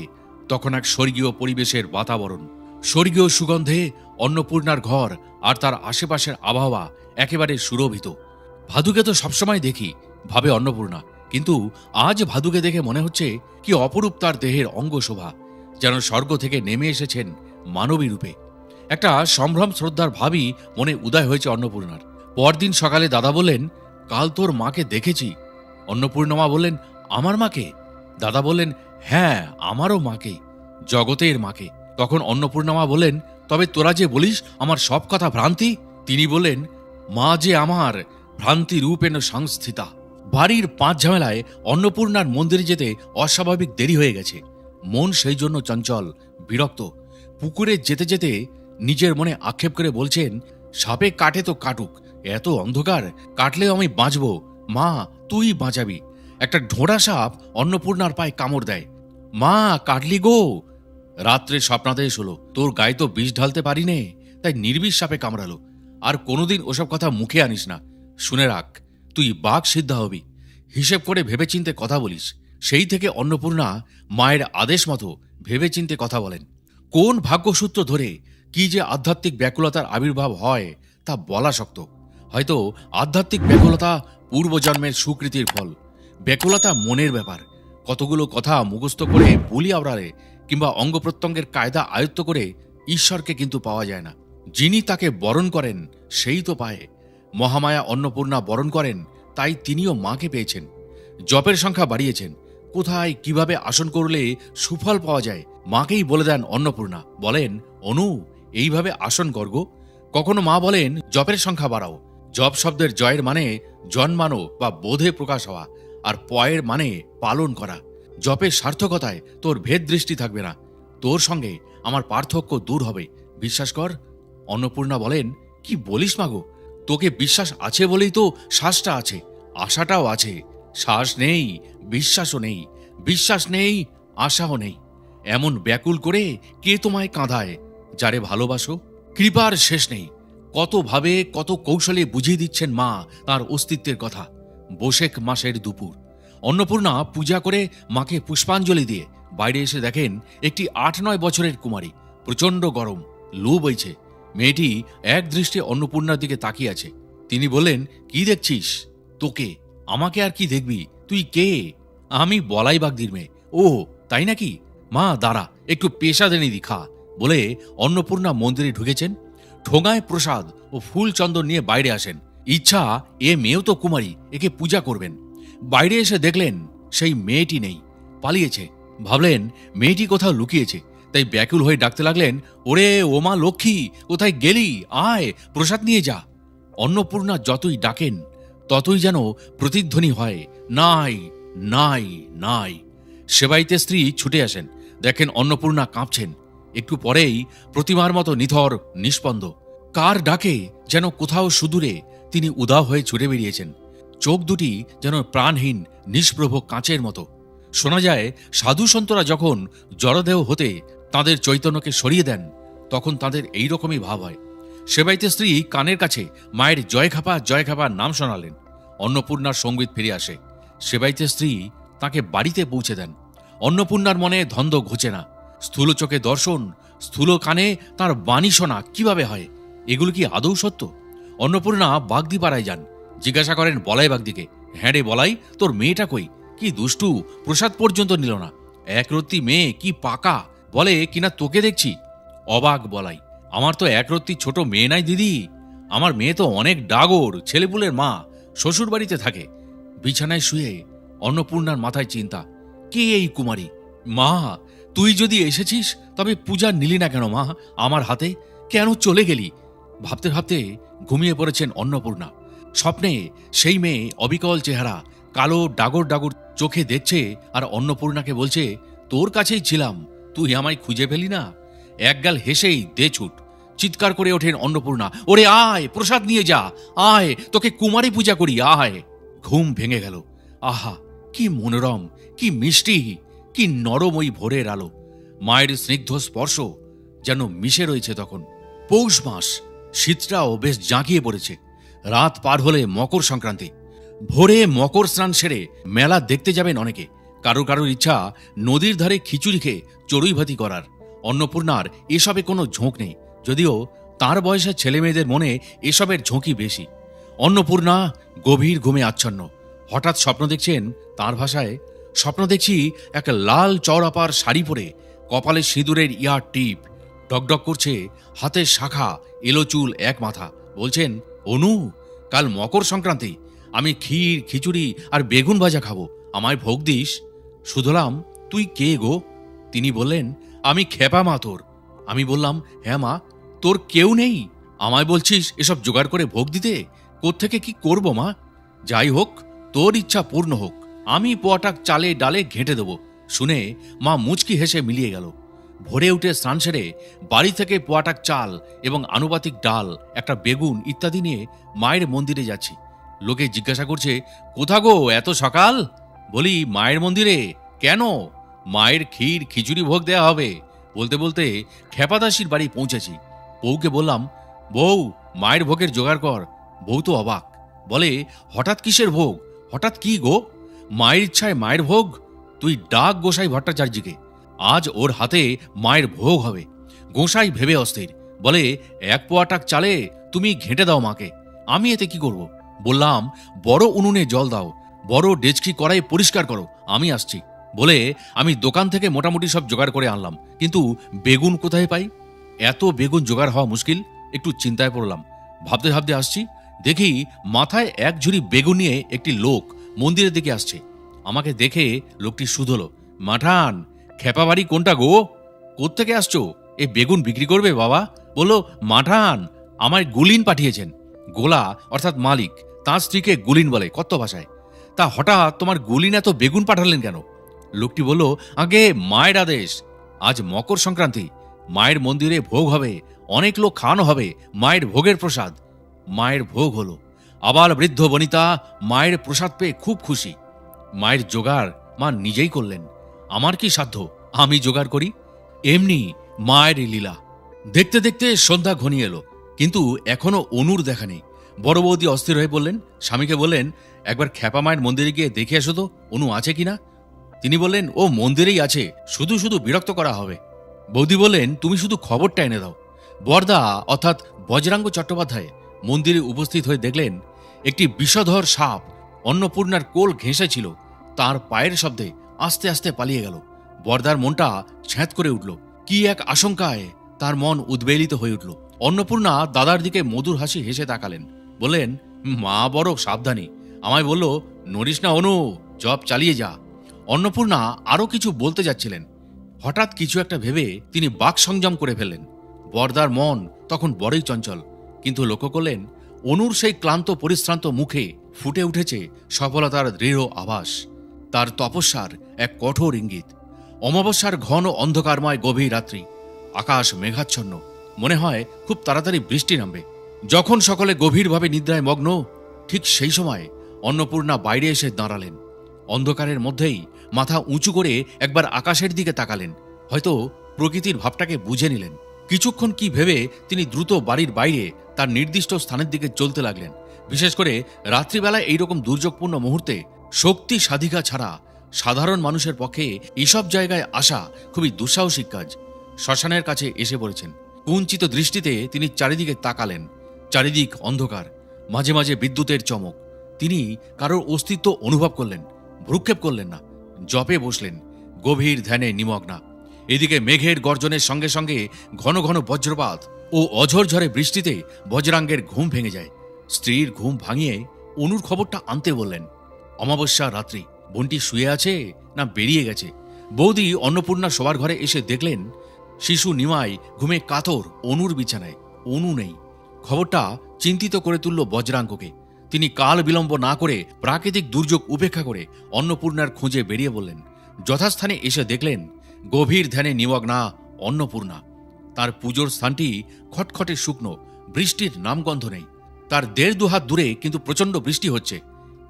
তখন এক স্বর্গীয় পরিবেশের বাতাবরণ। স্বর্গীয় সুগন্ধে অন্নপূর্ণার ঘর আর তার আশেপাশের আবহাওয়া একেবারে সুরভিত। ভাদুকে তো সবসময় দেখি, ভাবে অন্নপূর্ণা, কিন্তু আজ ভাদুকে দেখে মনে হচ্ছে কি অপরূপ তার দেহের অঙ্গশোভা, যেন স্বর্গ থেকে নেমে এসেছেন মানবী রূপে। একটা সম্ভ্রম শ্রদ্ধার ভাবই মনে উদয় হয়েছে অন্নপূর্ণার। পরদিন সকালে দাদা বললেন, কাল তোর মাকে দেখেছি। অন্নপূর্ণা বললেন, আমার মাকে? দাদা বললেন, হ্যাঁ, আমারও মাকে, জগতের মাকে। তখন অন্নপূর্ণা বললেন, তবে তোরা যে বলিস আমার সব কথা ভ্রান্তি? তিনি বললেন, মা যে আমার ভ্রান্তি রূপেণ সংস্থিতা। বাড়ির 5 ঝামেলায় অন্নপূর্ণার মন্দিরে যেতে অস্বাভাবিক দেরি হয়ে গেছে। মন সেই জন্য চঞ্চল, বিরক্ত। পুকুরে যেতে যেতে নিজের মনে আক্ষেপ করে বলছেন, সাপে কাটে তো কাটুক, এত অন্ধকার, কাটলেও আমি বাঁচব, মা তুই বাঁচাবি। একটা ঢোঁড়া সাপ অন্নপূর্ণার পায়ে কামড় দেয়। মা, কাটলি গো। রাত্রে স্বপ্নাদেশ হলো, তোর গায়ে তো বিষ ঢালতে পারি নে, তাই নির্বিষ সাপে কামড়ালো। আর কোনোদিন ওসব কথা মুখে আনিস না। শুনে রাখ, তুই বাঘ সিদ্ধা হবি। হিসেব করে ভেবেচিন্তে কথা বলিস। সেই থেকে অন্নপূর্ণা মায়ের আদেশ মতো ভেবেচিন্তে কথা বলেন। কোন ভাগ্যসূত্র ধরে কি যে আধ্যাত্মিক ব্যাকুলতার আবির্ভাব হয় তা বলা শক্ত। হয়তো আধ্যাত্মিক ব্যাকুলতা পূর্বজন্মের সুকৃতির ফল। ব্যাকুলতা মনের ব্যাপার। কতগুলো কথা মুখস্থ করে বলি আওড়ালে কিংবা অঙ্গ প্রত্যঙ্গের কায়দা আয়ত্ত করে ঈশ্বরকে কিন্তু পাওয়া যায় না। যিনি তাকে বরণ করেন সেই তো পায়। মহামায়া অন্নপূর্ণা বরণ করেন, তাই তিনিও মাকে পেয়েছেন। জপের সংখ্যা বাড়িয়েছেন। কোথায় কিভাবে আসন করলে সুফল পাওয়া যায় মাকেই বলে দেন অন্নপূর্ণা। বলেন, অনু, এইভাবে আসন করগো। কখনো মা বলেন, জপের সংখ্যা বাড়াও। জপ শব্দের জয়ের মানে জন্মানো বা বোধে প্রকাশ হওয়া, আর পয়ের মানে পালন করা। জপের সার্থকতায় তোর ভেদ দৃষ্টি থাকবে না। তোর সঙ্গে আমার পার্থক্য দূর হবে, বিশ্বাস কর। অন্নপূর্ণা বলেন, কি বলিস মাগো? তোকে বিশ্বাস আছে বলেই তো শ্বাসটা আছে, আশাটাও আছে। শ্বাস নেই, বিশ্বাসও নেই। বিশ্বাস নেই, আশাও নেই। এমন ব্যাকুল করে কে তোমায় কাঁদায়? যারে ভালোবাসো। কৃপার শেষ নেই। কতভাবে কত কৌশলে বুঝিয়ে দিচ্ছেন মা তার অস্তিত্বের কথা। বৈশাখ মাসের দুপুর। অন্নপূর্ণা পূজা করে মাকে পুষ্পাঞ্জলি দিয়ে বাইরে এসে দেখেন একটি 8-9 বছরের কুমারী। প্রচণ্ড গরম, লু বইছে। মেয়েটি এক দৃষ্টে অন্নপূর্ণার দিকে তাকিয়ে আছে। তিনি বললেন, কি দেখছিস? তোকে। আমাকে আর কি দেখবি? তুই কে? আমি বলাই বাগদির মেয়ে। ও তাই নাকি? মা দাঁড়া, একটু পেশাদানি খা। বলে অন্নপূর্ণা মন্দিরে ঢুকেছেন। ঠোঙায় প্রসাদ ও ফুল চন্দন নিয়ে বাইরে আসেন। ইচ্ছা এ মেয়েও তো কুমারী, একে পূজা করবেন। বাইরে এসে দেখলেন সেই মেয়েটি নেই, পালিয়েছে। ভাবলেন মেয়েটি কোথাও লুকিয়েছে, তাই ব্যাকুল হয়ে ডাকতে লাগলেন, ওরে ও মা লক্ষ্মী, কোথায় গেলি? আয়, প্রসাদ নিয়ে যা। অন্নপূর্ণা যতই ডাকেন ততই যেন প্রতিধ্বনি হয়, নাই নাই নাই। সেবাইতে স্ত্রী ছুটে আসেন, দেখেন অন্নপূর্ণা কাঁপছেন। একটু পরেই প্রতিমার মতো নিথর, নিষ্পন্দ। কার ডাকে যেন কোথাও সুদূরে তিনি উদাও হয়ে ছুটে বেরিয়েছেন। চোখ দুটি যেন প্রাণহীন, নিষ্প্রভ কাঁচের মতো। শোনা যায় সাধু সন্তরা যখন জড়দেহ হতে তাদের চৈতন্যকে সরিয়ে দেন, তখন তাদের এই রকমই ভাব হয়। সেবাইতে স্ত্রী কানের কাছে মায়ের জয়খাপা জয়খাপার নাম শোনালেন। অন্নপূর্ণার সঙ্গীত ফিরে আসে। সেবাইতে স্ত্রী তাকে বাড়িতে পৌঁছে দেন। অন্নপূর্ণার মনে ধন্দ ঘুচে না। স্থূল চোখে দর্শন, স্থূল কানে তার বাণী শোনা কিভাবে হয়? এগুলো কি আদৌ সত্য? অন্নপূর্ণা বাগদি পাড়ায় যান। জিজ্ঞাসা করেন বলাই বাগদিকে, হ্যাঁ রে বলাই, তোর মেয়েটা কই? কি দুষ্টু, প্রসাদ পর্যন্ত নিল না। একরত্তি মেয়ে, কি পাকা, বলে কিনা তোকে দেখছি। অবাক বলাই, আমার তো একরত্তি ছোট মেয়ে নাই দিদি। আমার মেয়ে তো অনেক ডাগর, ছেলেপুলের মা, শ্বশুর বাড়িতে থাকে। বিছানায় শুয়ে অন্নপূর্ণার মাথায় চিন্তা, কে এই কুমারী? মা, তুই যদি এসেছিস তবে পূজা নিলি না কেন মা আমার হাতে? কেন চলে গেলি? ভাবতে ভাবতে ঘুমিয়ে পড়েছেন অন্নপূর্ণা। স্বপ্নে সেই মেয়ে অবিকল চেহারা, কালো ডাগর ডাগর চোখে দেখছে আর অন্নপূর্ণাকে বলছে, তোর কাছেই ছিলাম, তুই আমায় খুঁজে পেলি না? একগাল হেসেই দে ছুট। চিৎকার করে ওঠেন অন্নপূর্ণা, ওরে আয়, প্রসাদ নিয়ে যা, আয়, তোকে কুমারী পূজা করি, আয়। ঘুম ভেঙে গেল। আহা, কি মনোরম, কি মিষ্টি, কি নরম ওই ভোরের আলো। মায়ের স্নিগ্ধ স্পর্শ যেন মিশে রয়েছে তখন। পৌষ মাস, শীতটাও বেশ জাঁকিয়ে পড়েছে। রাত পার হলে মকর সংক্রান্তি। ভোরে মকর স্নান সেরে মেলা দেখতে যাবেন অনেকে। কারোর কারোর ইচ্ছা নদীর ধারে খিচুড়ি খেয়ে চড়ুই ভাতি করার। অন্নপূর্ণার এসবে কোনো ঝোঁক নেই, যদিও তার বয়সের ছেলেমেয়েদের মনে এসবের ঝোঁকই বেশি। অন্নপূর্ণা গভীর ঘুমে আচ্ছন্ন। হঠাৎ স্বপ্ন দেখছেন, তার ভাষায়, স্বপ্ন দেখছি এক লাল চওড়াপার শাড়ি পরে, কপালে সিঁদুরের ইয়ার টিপ, ডকডক করছে, হাতের শাখা, এলো চুল এক মাথা। বলছেন, অনু, কাল মকর সংক্রান্তি, আমি ক্ষীর, খিচুড়ি আর বেগুন ভাজা খাবো, আমায় ভোগ দিস। শুধলাম, তুই কে গো? তিনি বললেন, আমি খেপা মা তোর। আমি বললাম, হ্যাঁ মা, তোর কেউ নেই, আমায় বলছিস এসব জোগাড় করে ভোগ দিতে? কোত্থেকে কি করব মা? যাই হোক, তোর ইচ্ছা পূর্ণ হোক, আমি পোয়াটাক চালে ডালে ঘেঁটে দেব। শুনে মা মুচকি হেসে মিলিয়ে গেল। ভোরে উঠে স্নান সেরে বাড়ি থেকে পোয়াটাক চাল এবং আনুপাতিক ডাল, একটা বেগুন ইত্যাদি নিয়ে মায়ের মন্দিরে যাচ্ছি। লোকে জিজ্ঞাসা করছে, কোথা গো এত সকাল? বলি, মায়ের মন্দিরে। কেন? মায়ের ক্ষীর খিচুড়ি ভোগ দেয়া হবে। বলতে বলতে খেপাদাসির বাড়ি পৌঁছেছি। বউকে বললাম, বউ, মায়ের ভোগের জোগাড় কর। বউ তো অবাক, বলে, হঠাৎ কিসের ভোগ? হঠাৎ কি গো? মায়ের ইচ্ছায় মায়ের ভোগ? তুই ডাক গোসাই ভট্টাচার্যকে, আজ ওর হাতে মায়ের ভোগ হবে। গোসাই ভেবে অস্থির, বলে, 1 পোয়া টাক চালে তুমি ঘেঁটে দাও মাকে, আমি এতে কি করব? বললাম, বড় উনুনে জল দাও, বড় ডেচকি কড়াই পরিষ্কার করো, আমি আসছি। বলে আমি দোকান থেকে মোটামুটি সব জোগাড় করে আনলাম, কিন্তু বেগুন কোথায় পাই? এত বেগুন জোগাড় হওয়া মুশকিল। একটু চিন্তায় পড়লাম। ভাবতে ভাবতে আসছি, দেখি মাথায় 1 ঝুড়ি বেগুন নিয়ে একটি লোক মন্দিরের দিকে আসছে। আমাকে দেখে লোকটি শুধলো, মাঠান, খেপা বাড়ি কোনটা গো? কোত্থেকে আসছো? এ বেগুন বিক্রি করবে বাবা? বললো, মাঠান, আমায় গুলিন পাঠিয়েছেন। গোলা অর্থাৎ মালিক, তাঁর স্ত্রীকে গুলিন বলে কত ভাষায়। তা হঠাৎ তোমার গুলিন এত বেগুন পাঠালেন কেন? লোকটি বলল, আগে মায়ের আদেশ, আজ মকর সংক্রান্তি, মায়ের মন্দিরে ভোগ হবে, অনেক লোক খাওয়ানো হবে, মায়ের ভোগের প্রসাদ। মায়ের ভোগ হলো। আবার বৃদ্ধ বনিতা মায়ের প্রসাদ পেয়ে খুব খুশি। মায়ের জোগাড় মা নিজেই করলেন, আমার কি সাধ্য আমি জোগাড় করি? এমনি মায়ের লীলা। দেখতে দেখতে সন্ধ্যা ঘনিয়ে এলো, কিন্তু এখনো অনুর দেখা নেই। বড় বৌদি অস্থির হয়ে পড়লেন, স্বামীকে বললেন, একবার খ্যাপা মায়ের মন্দিরে গিয়ে দেখে এসো তো, অনু আছে কিনা। তিনি বললেন, ও মন্দিরেই আছে, শুধু শুধু বিরক্ত করা হবে। বৌদি বললেন, তুমি শুধু খবরটা এনে দাও। বরদা অর্থাৎ বজরাঙ্গ চট্টোপাধ্যায় মন্দিরে উপস্থিত হয়ে দেখলেন একটি বিষধর সাপ অন্নপূর্ণার কোল ঘেঁষেছিল, তার পায়ের শব্দে আস্তে আস্তে পালিয়ে গেল। বরদার মনটা ছ্যাঁত করে উঠল, কি এক আশঙ্কায় তার মন উদ্বেলিত হয়ে উঠল। অন্নপূর্ণা দাদার দিকে মধুর হাসি হেসে তাকালেন, বললেন, মা বড় সাবধানী, আমায় বলল, নড়িস না অনু, জব চালিয়ে যা। অন্নপূর্ণা আরো কিছু বলতে যাচ্ছিলেন, হঠাৎ কিছু একটা ভেবে তিনি বাক সংযম করে ফেললেন। বরদার মন তখন বড়ই চঞ্চল, কিন্তু লক্ষ্য করলেন অনুর সেই ক্লান্ত পরিশ্রান্ত মুখে ফুটে উঠেছে সফলতার দৃঢ় আভাস, তার তপস্যার এক কঠোর ইঙ্গিত। অমাবস্যার ঘন অন্ধকারময় গভীর রাত্রি, আকাশ মেঘাচ্ছন্ন, মনে হয় খুব তাড়াতাড়ি বৃষ্টি নামবে। যখন সকলে গভীরভাবে নিদ্রায় মগ্ন, ঠিক সেই সময় অন্নপূর্ণা বাইরে এসে দাঁড়ালেন। অন্ধকারের মধ্যেই মাথা উঁচু করে একবার আকাশের দিকে তাকালেন, হয়তো প্রকৃতির ভাবটাকে বুঝে নিলেন। কিছুক্ষণ কি ভেবে তিনি দ্রুত বাড়ির বাইরে তার নির্দিষ্ট স্থানের দিকে চলতে লাগলেন। বিশেষ করে রাত্রিবেলায় এইরকম দুর্যোগপূর্ণ মুহূর্তে শক্তি সাধিকা ছাড়া সাধারণ মানুষের পক্ষে এসব জায়গায় আসা খুবই দুঃসাহসিক কাজ। শ্মশানের কাছে এসে পড়েছেন। কুঞ্চিত দৃষ্টিতে তিনি চারিদিকে তাকালেন। চারিদিক অন্ধকার, মাঝে মাঝে বিদ্যুতের চমক। তিনি কারোর অস্তিত্ব অনুভব করলেন, ভ্রুক্ষেপ করলেন না, জপে বসলেন, গভীর ধ্যানে নিমগ্না। এদিকে মেঘের গর্জনের সঙ্গে সঙ্গে ঘন ঘন বজ্রপাত ও অঝরঝরে বৃষ্টিতে বজরাঙ্গের ঘুম ভেঙে যায়। স্ত্রীর ঘুম ভাঙিয়ে অনুর খবরটা আনতে বললেন। অমাবস্যা রাত্রি, বোনটি শুয়ে আছে না বেরিয়ে গেছে। বৌদি অন্নপূর্ণা শোবার ঘরে এসে দেখলেন শিশু নিমাই ঘুমে কাতর অনুর বিছানায়, অনু নেই। খবরটা চিন্তিত করে তুলল বজ্রাঙ্গকে। তিনি কাল বিলম্ব না করে প্রাকৃতিক দুর্যোগ উপেক্ষা করে অন্নপূর্ণার খুঁজে বেরিয়ে বললেন। যথাস্থানে এসে দেখলেন গভীর ধ্যানে নিমগ্না অন্নপূর্ণা। তার পুজোর স্থানটি খটখটে শুকনো, বৃষ্টির নামগন্ধ নেই। তার 1.5-2 হাত দূরে কিন্তু প্রচণ্ড বৃষ্টি হচ্ছে।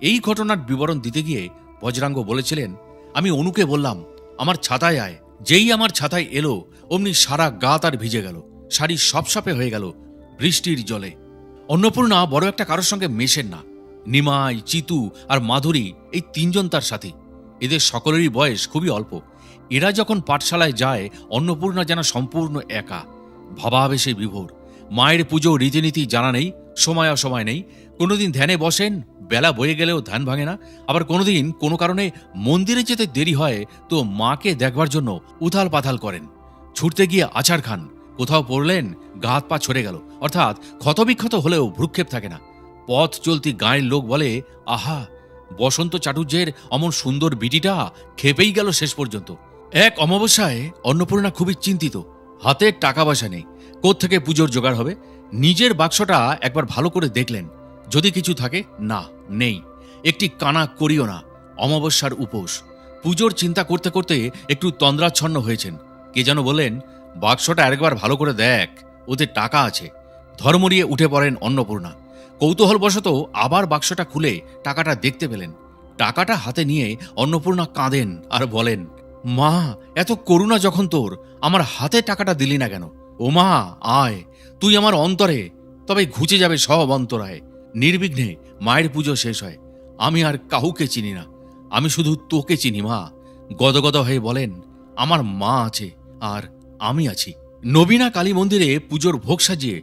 এই ঘটনার বিবরণ দিতে গিয়ে বজরাঙ্গ বলেছিলেন, আমি অনুকে বললাম, আমার ছাতায় আয়। যেই আমার ছাতায় এলো, অমনি সারা গা তার ভিজে গেল, শাড়ি সপসপে হয়ে গেল বৃষ্টির জলে। অন্নপূর্ণা বড় একটা কারোর সঙ্গে মেশেন না। নিমাই, চিতু আর মাধুরী এই 3 জন তার সাথী। এদের সকলেরই বয়স খুবই অল্প। এরা যখন পাঠশালায় যায়, অন্নপূর্ণা যেন সম্পূর্ণ একা, ভাবাবেশে বিভোর। মায়ের পুজো রীতিনীতি জানা নেই, সময় অসময় নেই। কোনোদিন ধ্যানে বসেন, বেলা বয়ে গেলেও ধ্যান ভাঙে না। আবার কোনোদিন কোনো কারণে মন্দিরে যেতে দেরি হয় তো মাকে দেখবার জন্য উথাল পাথাল করেন। ছুটতে গিয়ে আছাড় খান, কোথাও পড়লেন, গা হাত পা ছড়ে গেল, অর্থাৎ ক্ষতবিক্ষত হলেও ভ্রুক্ষেপ থাকে না। পথ চলতি গাঁয়ের লোক বলে, আহা, বসন্ত চাটুর্যের অমন সুন্দর বিটিটা খেপেই গেল শেষ পর্যন্ত। এক অমাবস্যায় অন্নপূর্ণা খুবই চিন্তিত। হাতে টাকা পয়সা নেই, কোত্থেকে পুজোর জোগাড় হবে। নিজের বাক্সটা একবার ভালো করে দেখলেন, যদি কিছু থাকে, না, নেই। একটি কানা করিও না। অমাবস্যার উপোস, পুজোর চিন্তা করতে করতে একটু তন্দ্রাচ্ছন্ন হয়েছেন। কে যেন বললেন, বাক্সটা আরেকবার ভালো করে দেখ, ওতে টাকা আছে। ধর্মরিয়ে উঠে পড়েন অন্নপূর্ণা। কৌতূহলবশত আবার বাক্সটা খুলে টাকাটা দেখতে পেলেন। টাকাটা হাতে নিয়ে অন্নপূর্ণা কাঁদেন আর বলেন, মা, এত করুণা যখন তোর, আমার হাতে টাকাটা দিলি না কেন? ও মা, আয়, তুই আমার অন্তরে, তবে ঘুচে যাবে সব অন্তরায়। নির্বিঘ্নে মায়ের পুজো শেষ হয়। আমি আর কাউকে চিনি না, আমি শুধু তোকে চিনি মা। গদগদ হয়ে বলেন, আমার মা আছে আর আমি আছি। নবীনা কালী মন্দিরে পুজোর ভোগ সাজিয়ে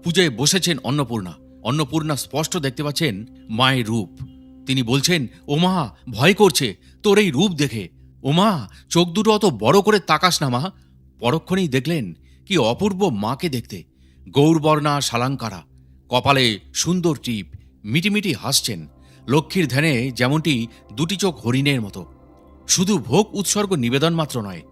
পূজায় বসেছেন অন্নপূর্ণা। অন্নপূর্ণা স্পষ্ট দেখতে পাচ্ছেন মায়ের রূপ। তিনি বলছেন, ও মা, ভয় করছে তোর এই রূপ দেখে। ও মা, চোখ দুটো অত বড় করে তাকাস না মা। পরক্ষণেই দেখলেন কি অপূর্ব মাকে দেখতে। গৌরবর্ণা শালাঙ্কারা, কপালে সুন্দর টিপ, মিটিমিটি হাসছেন। লক্ষ্মীর ধ্যানে যেমনটি দুটি চোখ হরিণের মতো। শুধু ভোগ উৎসর্গ নিবেদন মাত্র নয়,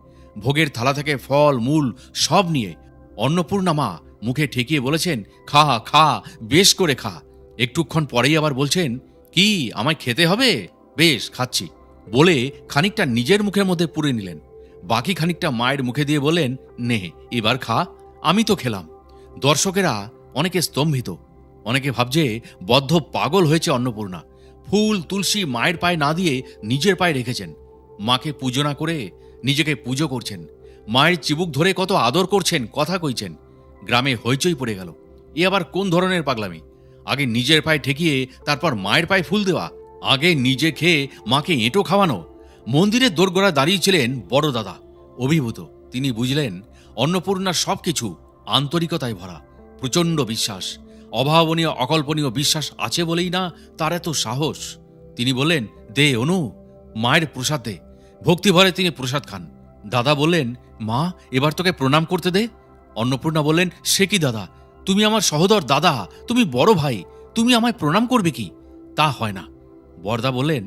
ভোগের থালা থেকে ফল মূল সব নিয়ে অন্নপূর্ণা মা মুখে ঠেকিয়ে বলেছেন, খা খা, বেশ করে খা। একটুক্ষণ পরেই আবার বলছেন, কি আমায় খেতে হবে? বেশ, খাচ্ছি বলে খানিকটা নিজের মুখের মধ্যে পুরে নিলেন। বাকি খানিকটা মায়ের মুখে দিয়ে বললেন, নে এবার খা। আমি তো খেলাম। দর্শকেরা অনেকে স্তম্ভিত, অনেকে ভাবছে বদ্ধ পাগল হয়েছে অন্নপূর্ণা। ফুল তুলসী মায়ের পায়ে না দিয়ে নিজের পায়ে রেখেছেন। মাকে পুজো না করে নিজেকে পুজো করছেন। মায়ের চিবুক ধরে কত আদর করছেন, কথা কইছেন। গ্রামে হইচই পড়ে গেল। এ আবার কোন ধরনের পাগলামি? আগে নিজের পায়ে ঠেকিয়ে তারপর মায়ের পায়ে ফুল দেওয়া, আগে নিজে খেয়ে মাকে এঁটো খাওয়ানো। মন্দিরের দোরগোড়া দাঁড়িয়েছিলেন বড় দাদা, অভিভূত। তিনি বুঝলেন অন্নপূর্ণার সবকিছু আন্তরিকতায় ভরা, প্রচণ্ড বিশ্বাস, অভাবনীয় অকল্পনীয় বিশ্বাস আছে বলেই না তার এত সাহস। তিনি বললেন, দে অনু, মায়ের প্রসাদ দে। ভক্তিভরে তিনি প্রসাদ খান। দাদা বললেন, মা, এবার তোকে প্রণাম করতে দে। অন্নপূর্ণা বললেন, সে কি দাদা, তুমি আমার সহোদর দাদা, তুমি বড় ভাই, তুমি আমায় প্রণাম করবে কি? তা হয় না। বরদা বললেন,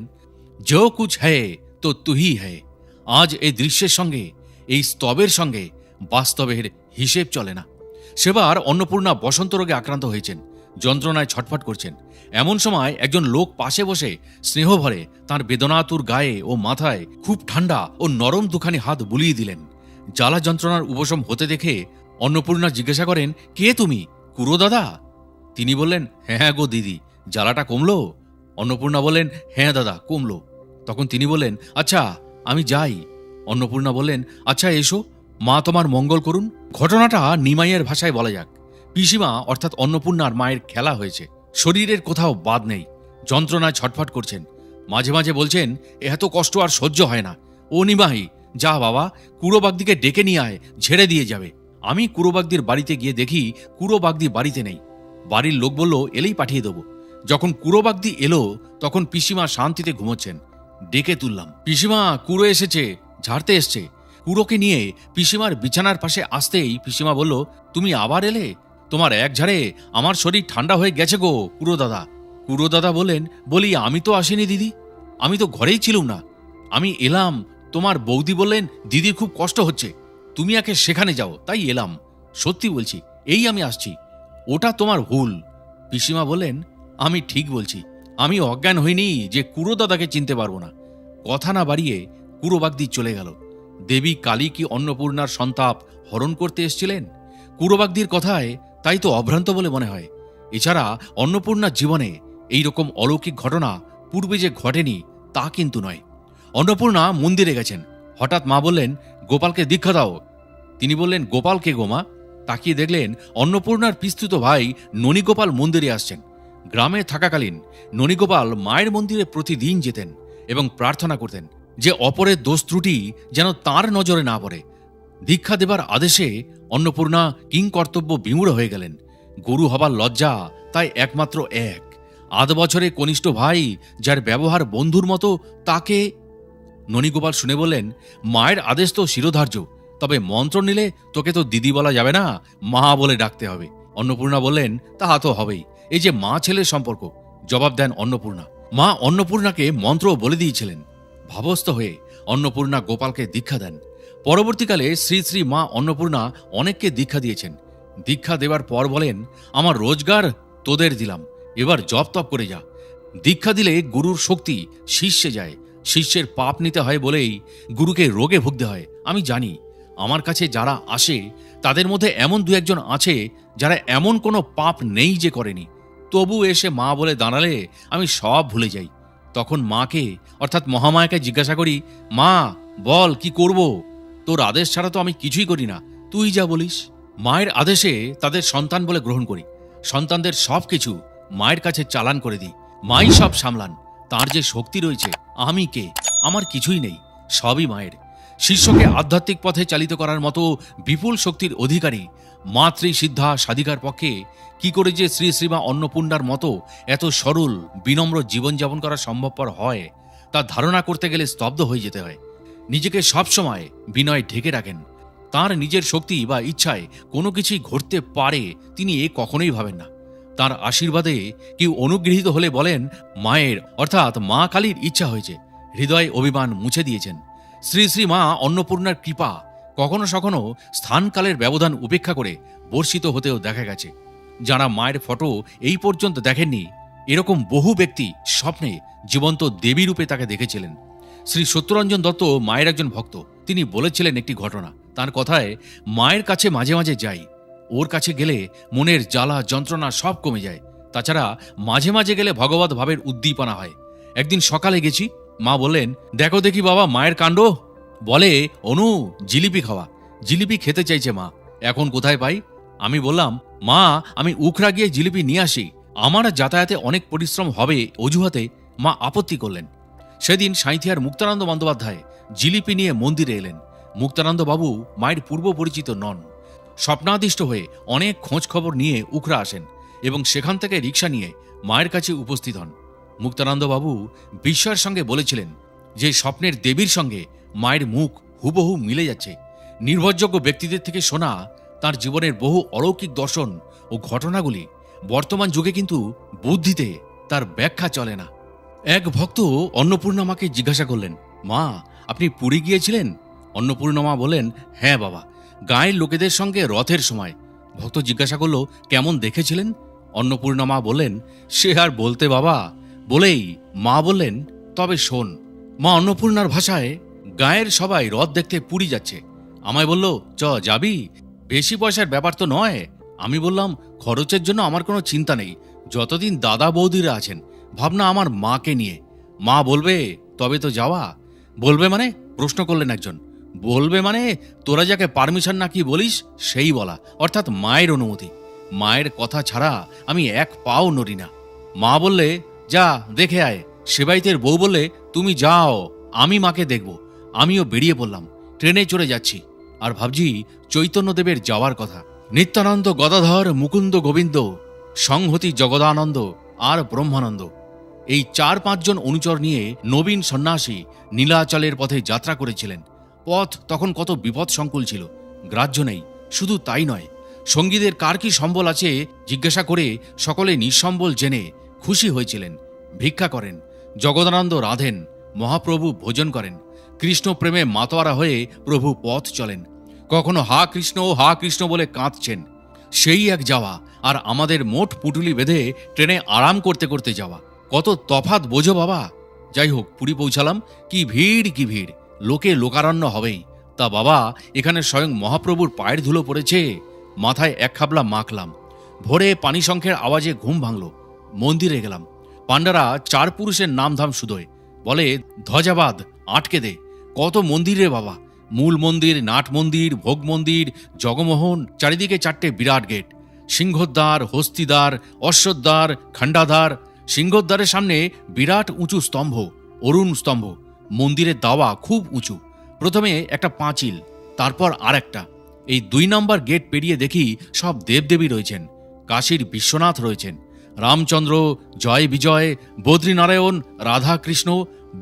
যো কুছ হ্যায় তো তুই হ্যায়। আজ এই দৃশ্যের সঙ্গে, এই স্তবের সঙ্গে বাস্তবের হিসেব চলে না। সেবার অন্নপূর্ণা বসন্ত রোগে আক্রান্ত হয়েছেন, যন্ত্রণায় ছটফট করছেন। এমন সময় একজন লোক পাশে বসে স্নেহভরে তাঁর বেদনাতুর গায়ে ও মাথায় খুব ঠান্ডা ও নরম দুখানি হাত বুলিয়ে দিলেন। জ্বালা যন্ত্রণার উপশম হতে দেখে অন্নপূর্ণা জিজ্ঞাসা করেন, কে তুমি, কুরো দাদা? তিনি বললেন, হ্যাঁ গো দিদি, জ্বালাটা কমলো? অন্নপূর্ণা বললেন, হ্যাঁ দাদা, কমলো। তখন তিনি বললেন, আচ্ছা আমি যাই। অন্নপূর্ণা বললেন, আচ্ছা এসো, মা তোমার মঙ্গল করুন। ঘটনাটা নিমাইয়ের ভাষায় বলা যাক। পিসিমা অর্থাৎ অন্নপূর্ণার মায়ের খেলা হয়েছে, শরীরের কোথাও বাদ নেই, যন্ত্রণায় ছটফট করছেন। মাঝে মাঝে বলছেন, এত কষ্ট আর সহ্য হয় না। ও নিমাই, যা বাবা, কুড়োবাগদিকে ডেকে নিয়ে আয়, ঝেড়ে দিয়ে যাবে। আমি কুড়োবাগদির বাড়িতে গিয়ে দেখি কুড়োবাগদি বাড়িতে নেই। বাড়ির লোক বলল, এলেই পাঠিয়ে দেবো। যখন কুড়োবাগদি এলো তখন পিসিমা শান্তিতে ঘুমোচ্ছেন। ডেকে তুললাম, পিসিমা, কুড়ো এসেছে, ঝাড়তে এসছে। কুড়োকে নিয়ে পিসিমার বিছানার পাশে আসতেই পিসিমা বলল, তুমি আবার এলে? তোমার এক ঝাড়ে আমার শরীর ঠান্ডা হয়ে গেছে গো কুড়ো দাদা। কুড়ো দাদা বললেন, বলি আমি তো আসিনি দিদি, আমি তো ঘরেই ছিলুম না। আমি এলাম, তোমার বৌদি বললেন দিদির খুব কষ্ট হচ্ছে, তুমি একে সেখানে যাও, তাই এলাম। সত্যি বলছি, এই আমি আসছি। ওটা তোমার ভুল। পিসিমা বললেন, আমি ঠিক বলছি, আমি অজ্ঞান হইনি যে কুড়ো দাদাকে চিনতে পারবো না। কথা না বাড়িয়ে কুড়োবাগদি চলে গেল। দেবী কালী কি অন্নপূর্ণার সন্তাপ হরণ করতে এসেছিলেন? কুড়োবাগদির কথায় তাই তো অভ্রান্ত বলে মনে হয়। এছাড়া অন্নপূর্ণার জীবনে এই রকম অলৌকিক ঘটনা পূর্বে যে ঘটেনি তা কিন্তু নয়। অন্নপূর্ণা মন্দিরে গেছেন, হঠাৎ মা বললেন, গোপালকে দীক্ষা দাও। তিনি বললেন, গোপাল কে গো মা? তাকিয়ে দেখলেন অন্নপূর্ণার পিস্তুত ভাই ননীগোপাল মন্দিরে আসছেন। গ্রামে থাকাকালীন ননীগোপাল মায়ের মন্দিরে প্রতিদিন যেতেন এবং প্রার্থনা করতেন যে অপরের দোষ ত্রুটি যেন তাঁর নজরে না পড়ে। দীক্ষা দেবার আদেশে অন্নপূর্ণা কিংকর্তব্য বিমূঢ় হয়ে গেলেন। গুরু হবার লজ্জা তাই একমাত্র এক, ৮ বছরে কনিষ্ঠ ভাই যার ব্যবহার বন্ধুর মতো, তাকে। ননীগোপাল শুনে বললেন, মায়ের আদেশ তো শিরোধার্য, তবে মন্ত্র নিলে তোকে তো দিদি বলা যাবে না, মা বলে ডাকতে হবে। অন্নপূর্ণা বললেন, তাহা তো হবেই, এই যে মা ছেলের সম্পর্ক। জবাব দেন অন্নপূর্ণা। মা অন্নপূর্ণাকে মন্ত্র বলে দিয়েছিলেন। ভাবস্থ হয়ে অন্নপূর্ণা গোপালকে দীক্ষা দেন। পরবর্তীকালে শ্রী শ্রী মা অন্নপূর্ণা অনেককে দীক্ষা দিয়েছেন। দীক্ষা দেওয়ার পর বলেন, আমার রোজগার তোদের দিলাম, এবার জপ তপ করে যা। দীক্ষা দিলে গুরুর শক্তি শিষ্যে যায়, শিষ্যের পাপ নিতে হয় বলেই গুরুকে রোগে ভুগতে হয়। আমি জানি আমার কাছে যারা আসে তাদের মধ্যে এমন দু একজন আছে যারা এমন কোনো পাপ নেই যে করেনি, তবু এসে মা বলে দাঁড়ালে আমি সব ভুলে যাই। তখন মাকে অর্থাৎ মহামায়াকে জিজ্ঞাসা করি, মা বল কি করব? তোর আদেশ ছাড়া তো আমি কিছুই করি না, তুই যা বলিস। মায়ের আদেশে তাদের সন্তান বলে গ্রহণ করি। সন্তানদের সব কিছু মায়ের কাছে চালান করে দিই, মাই সব সামলান। তার যে শক্তি রয়েছে, আমি কে? আমার কিছুই নেই, সবই মায়ের। শিষ্যকে আধ্যাত্মিক পথে চালিত করার মতো বিপুল শক্তির অধিকারী মাতৃ সিদ্ধা সাধিকার পক্ষে কি করে যে শ্রী শ্রীমা অন্নপূর্ণার মতো এত সরল বিনম্র জীবনযাপন করা সম্ভবপর হয়, তা ধারণা করতে গেলে স্তব্ধ হয়ে যেতে হয়। নিজেকে সবসময় বিনয় ঢেকে রাখেন। তার নিজের শক্তি বা ইচ্ছায় কোনো কিছুই ঘটতে পারে তিনি এ কখনোই ভাবেন না। তার আশীর্বাদে কেউ অনুগৃহীত হলে বলেন মায়ের অর্থাৎ মা কালীর ইচ্ছা হয়েছে, হৃদয় অভিমান মুছে দিয়েছেন। শ্রী শ্রী মা অন্নপূর্ণার কৃপা কখনো সখনো স্থানকালের ব্যবধান উপেক্ষা করে বর্ষিত হতেও দেখা গেছে। যারা মায়ের ফটো এই পর্যন্ত দেখেননি, এরকম বহু ব্যক্তি স্বপ্নে জীবন্ত দেবী রূপে তাকে দেখেছিলেন। শ্রী সত্যরঞ্জন দত্ত মায়ের একজন ভক্ত। তিনি বলেছিলেন একটি ঘটনা। তার কথায়, মায়ের কাছে মাঝে মাঝে যাই, ওর কাছে গেলে মনের জ্বালা যন্ত্রণা সব কমে যায়। তাছাড়া মাঝে মাঝে গেলে ভগবত ভাবের উদ্দীপনা হয়। একদিন সকালে গেছি, মা বললেন, দেখো দেখি বাবা মায়ের কাণ্ড। বলে, অনু জিলিপি খাওয়া। জিলিপি খেতে চাইছে মা, এখন কোথায় পাই? আমি বললাম, মা আমি উখড়া গিয়ে জিলিপি নিয়ে আসি, আমার যাতায়াতে অনেক পরিশ্রম হবে অজুহাতে মা আপত্তি করলেন। সেদিন সাঁইথিয়ার মুক্তানন্দ বন্দ্যোপাধ্যায় জিলিপি নিয়ে মন্দিরে এলেন। মুক্তানন্দ বাবু মায়ের পূর্ব পরিচিত নন। স্বপ্নাদিষ্ট হয়ে অনেক খোঁজ খবর নিয়ে উখড়া আসেন এবং সেখান থেকে রিক্সা নিয়ে মায়ের কাছে উপস্থিত হন। মুক্তানন্দ বাবু বিস্ময়ের সঙ্গে বলেছিলেন যে স্বপ্নের দেবীর সঙ্গে মায়ের মুখ হুবহু মিলে যাচ্ছে। নির্ভরযোগ্য ব্যক্তিদের থেকে শোনা তার জীবনের বহু অলৌকিক দর্শন ও ঘটনাগুলি বর্তমান যুগে কিন্তু বুদ্ধিতে তার ব্যাখ্যা চলে না। এক ভক্ত অন্নপূর্ণা মাকে জিজ্ঞাসা করলেন, মা আপনি পুরী গিয়েছিলেন? অন্নপূর্ণা মা বললেন, হ্যাঁ বাবা, গায়ের লোকেদের সঙ্গে রথের সময়। ভক্ত জিজ্ঞাসা করল, কেমন দেখেছিলেন? অন্নপূর্ণা মা বললেন, সে আর বলতে বাবা। বলেই মা বললেন, তবে শোন। মা অন্নপূর্ণার ভাষায়, গায়ের সবাই রথ দেখতে পুরী যাচ্ছে। আমায় বলল, যাবি? বেশি পয়সার ব্যাপার তো নয়। আমি বললাম, খরচের জন্য আমার কোনো চিন্তা নেই, যতদিন দাদা বৌদিরা আছেন। ভাবনা আমার মাকে নিয়ে। মা বলবে তবে তো যাওয়া। বলবে মানে? প্রশ্ন করলেন একজন। বলবে মানে তোরা যাকে পারমিশন না কি বলিস সেই বলা, অর্থাৎ মায়ের অনুমতি। মায়ের কথা ছাড়া আমি এক পাও নড়ি না। মা বললে, যা দেখে আয়। সেবাইতের বউ বললে, তুমি যাও, আমি মাকে দেখব। আমিও বেরিয়ে পড়লাম। ট্রেনে চড়ে যাচ্ছি আর ভাবছি চৈতন্যদেবের যাওয়ার কথা। নিত্যানন্দ, গদাধর, মুকুন্দ, গোবিন্দ, সংহতি, জগদানন্দ আর ব্রহ্মানন্দ, এই 4-5 জন অনুচর নিয়ে নবীন সন্ন্যাসী নীলাচলের পথে যাত্রা করেছিলেন। পথ তখন কত বিপদ সংকুল ছিল, গ্রাহ্য নেই। শুধু তাই নয়, সঙ্গীদের কার কি সম্বল আছে জিজ্ঞাসা করে সকলে নিঃসম্বল জেনে খুশি হয়েছিলেন। ভিক্ষা করেন, জগদানন্দ রাঁধেন, মহাপ্রভু ভোজন করেন। কৃষ্ণ প্রেমে মাতোয়ারা হয়ে প্রভু পথ চলেন। কখনো হা কৃষ্ণ বলে কাঁদছেন। সেই এক যাওয়া আর আমাদের মোট পুটুলি বেঁধে ট্রেনে আরাম করতে করতে যাওয়া, কত তফাৎ বোঝো বাবা। যাই হোক, পুরী পৌঁছালাম। কি ভিড়, লোকে লোকারণ্য হবেই। তা বাবা, এখানে স্বয়ং মহাপ্রভুর পায়ের ধুলো পড়েছে। মাথায় এক খাবলা মাখলাম। ভোরে পানি শঙ্খের আওয়াজে ঘুম ভাঙল। মন্দিরে গেলাম। পাণ্ডারা 4 পুরুষের নামধাম শুধোয়। বলে, ধ্বজাবাদ আটকে দে। কত মন্দিরে বাবা! মূল মন্দির, নাট মন্দির, ভোগ মন্দির, জগমোহন, চারিদিকে 4টে বিরাট গেট। সিংহদ্বার, হস্তিদ্বার, অশ্বদ্বার, খণ্ডাধার। সিংহদ্বারের সামনে বিরাট উঁচু স্তম্ভ, অরুণ স্তম্ভ। মন্দিরের দাওয়া খুব উঁচু। প্রথমে একটা পাঁচিল, তারপর আর একটা। এই 2 নম্বর গেট পেরিয়ে দেখি সব দেবদেবী রয়েছেন। কাশীর বিশ্বনাথ রয়েছেন, রামচন্দ্র, জয় বিজয়, বদ্রীনারায়ণ, রাধাকৃষ্ণ,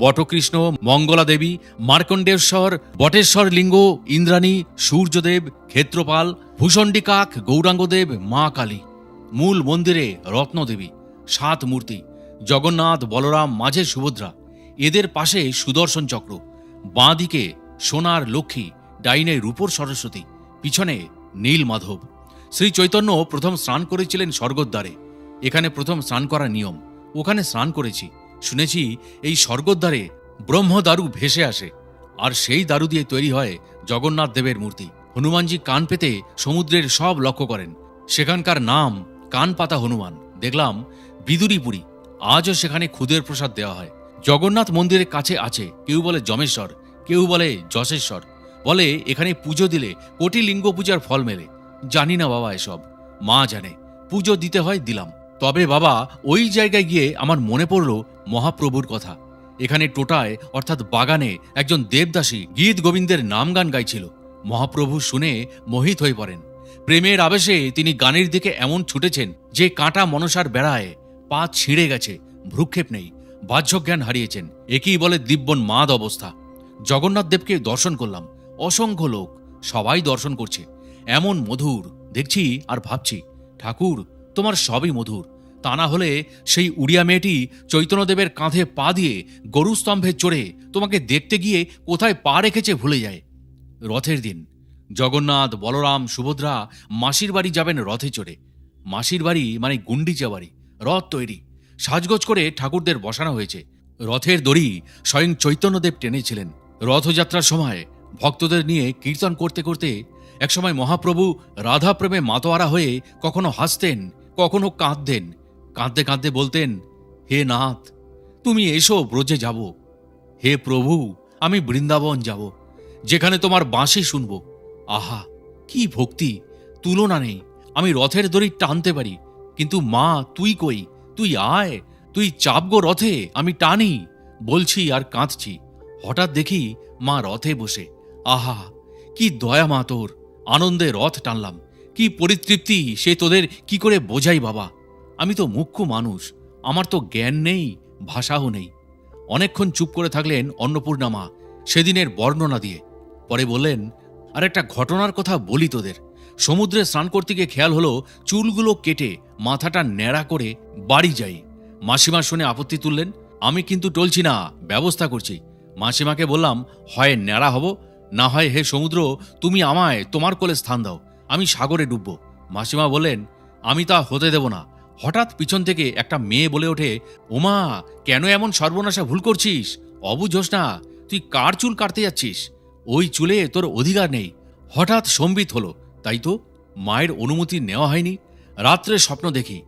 বটকৃষ্ণ, মঙ্গলা দেবী, মার্কণ্ডেশ্বর, বটেশ্বর লিঙ্গ, ইন্দ্রাণী, সূর্যদেব, ক্ষেত্রপাল, ভূষণ্ডিকাক, গৌরাঙ্গদেব, মা কালী। মূল মন্দিরে রত্নদেবী, 7 মূর্তি। জগন্নাথ, বলরাম, মাঝে সুভদ্রা। এদের পাশে সুদর্শন চক্র। বাঁ দিকে সোনার লক্ষ্মী, ডাইনে রূপোর সরস্বতী, পিছনে নীল মাধব। শ্রী চৈতন্য প্রথম স্নান করেছিলেন স্বর্গদ্বারে। এখানে প্রথম স্নান করার নিয়ম। ওখানে স্নান করেছি। শুনেছি এই স্বর্গদ্বারে ব্রহ্মদারু ভেসে আসে, আর সেই দারু দিয়ে তৈরি হয় জগন্নাথ দেবের মূর্তি। হনুমানজি কান পেতে সমুদ্রের সব লক্ষ্য করেন। সেখানকার নাম কান পাতা হনুমান। দেখলাম বিদুরীপুরী, আজও সেখানে খুদের প্রসাদ দেওয়া হয়। জগন্নাথ মন্দিরের কাছে আছে, কেউ বলে যমেশ্বর, কেউ বলে যশেশ্বর। বলে এখানে পুজো দিলে কোটি লিঙ্গ পূজার ফল মেলে। জানি না বাবা এসব, মা জানে। পুজো দিতে হয় দিলাম। তবে বাবা, ওই জায়গায় গিয়ে আমার মনে পড়ল মহাপ্রভুর কথা। এখানে টোটায় অর্থাৎ বাগানে একজন দেবদাসী গীত গোবিন্দের নাম গান গাইছিল। মহাপ্রভু শুনে মোহিত হয়ে পড়েন। প্রেমের আবেশে তিনি গানের দিকে এমন ছুটেছেন যে কাঁটা মনসার বেড়ায় পা ছিঁড়ে গেছে, ভ্রুক্ষেপ নেই, বাহ্যজ্ঞান হারিয়েছেন। একেই বলে দিব্যন মাদ অবস্থা। জগন্নাথ দেবকে দর্শন করলাম, অসংখ্য লোক, সবাই দর্শন করছে। এমন মধুর দেখছি আর ভাবছি, ঠাকুর তোমার সবই মধুর। তা না হলে সেই উড়িয়া মেয়েটি চৈতন্যদেবের কাঁধে পা দিয়ে গরুস্তম্ভে চড়ে তোমাকে দেখতে গিয়ে কোথায় পা রেখেছে ভুলে যায়। রথের দিন জগন্নাথ, বলরাম, সুভদ্রা মাসির বাড়ি যাবেন রথে চড়ে। মাসির বাড়ি মানে গুন্ডিচা বাড়ি। রথ তৈরি, সাজগোজ করে ঠাকুরদের বসানো হয়েছে। রথের দড়ি স্বয়ং চৈতন্যদেব টেনেছিলেন। রথযাত্রার সময় ভক্তদের নিয়ে কীর্তন করতে করতে একসময় মহাপ্রভু রাধা প্রেমে মাতোয়ারা হয়ে কখনো হাসতেন, কখনো কাঁদতেন। কাঁদতে কাঁদতে বলতেন, হে নাথ, তুমি এসো, ব্রজে যাব। হে প্রভু, আমি বৃন্দাবন যাব, যেখানে তোমার বাঁশি শুনব। আহা, কি ভক্তি, তুলনা নেই। আমি রথের দড়ি টানতে পারি, কিন্তু মা তুই কই? তুই আয়, তুই চাপ গো রথে, আমি টানি। বলছি আর কাঁদছি, হঠাৎ দেখি মা রথে বসে। আহা, কি দয়া মা তোর! আনন্দে রথ টানলাম। কি পরিতৃপ্তি সে তোদের কি করে বোঝাই বাবা। আমি তো মুখ্য মানুষ, আমার তো জ্ঞান নেই, ভাষাও নেই। অনেকক্ষণ চুপ করে থাকলেন অন্নপূর্ণা মা সেদিনের বর্ণনা দিয়ে। পরে বললেন, আর একটা ঘটনার কথা বলি তোদের। সমুদ্রে স্নান করতে গিয়ে খেয়াল হলো চুলগুলো কেটে মাথাটা ন্যাড়া করে বাড়ি যাই। মাসিমা শুনে আপত্তি তুললেন। আমি কিন্তু টলছি না, ব্যবস্থা করছি। মাসিমাকে বললাম, হয় ন্যাড়া হব, না হয় হে সমুদ্র তুমি আমায় তোমার কোলে স্থান দাও, আমি সাগরে ডুববো। মাসিমা বললেন, আমি তা হতে দেব না। হঠাৎ পিছন থেকে একটা মেয়ে বলে ওঠে, ওমা, কেন এমন সর্বনাশা ভুল করছিস? অবুঝোস না, তুই কার চুল কাটতে যাচ্ছিস? ওই চুলে তোর অধিকার নেই। হঠাৎ সম্বিত হলো, তাই তো মায়ের অনুমতি নেওয়া হয়নি। রাত্রে স্বপ্ন দেখি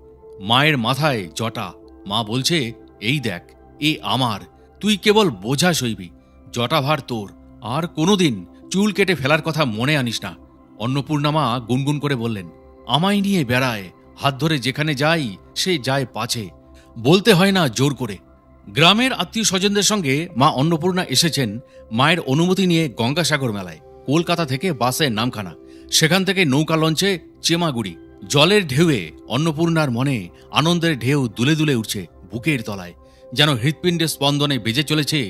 মায়ের মাথায় জটা। মা বলছে, এই দেখ, এ আমার, তুই কেবল বোঝা সইবি, জটাভার তোর। আর কোনোদিন চুল কেটে ফেলার কথা মনে আনিস না। অন্নপূর্ণা মা গুনগুন করে বললেন, আমায় নিয়ে বেড়ায়, হাত ধরে যেখানে যাই সে যায় পাছে, বলতে হয় না জোর করে। গ্রামের আত্মীয় স্বজনদের সঙ্গে মা অন্নপূর্ণা এসেছেন মায়ের অনুমতি নিয়ে গঙ্গাসাগর মেলায়। কলকাতা থেকে বাসে নামখানা, সেখান থেকে নৌকা লঞ্চে চেমাগুড়ি। জলের ঢেউয়ে অন্নপূর্ণার মনে আনন্দের ঢেউ দুলে দুলে উঠছে বুকের তলায়, যেন হৃৎপিণ্ডের স্পন্দনে বেজে চলেছে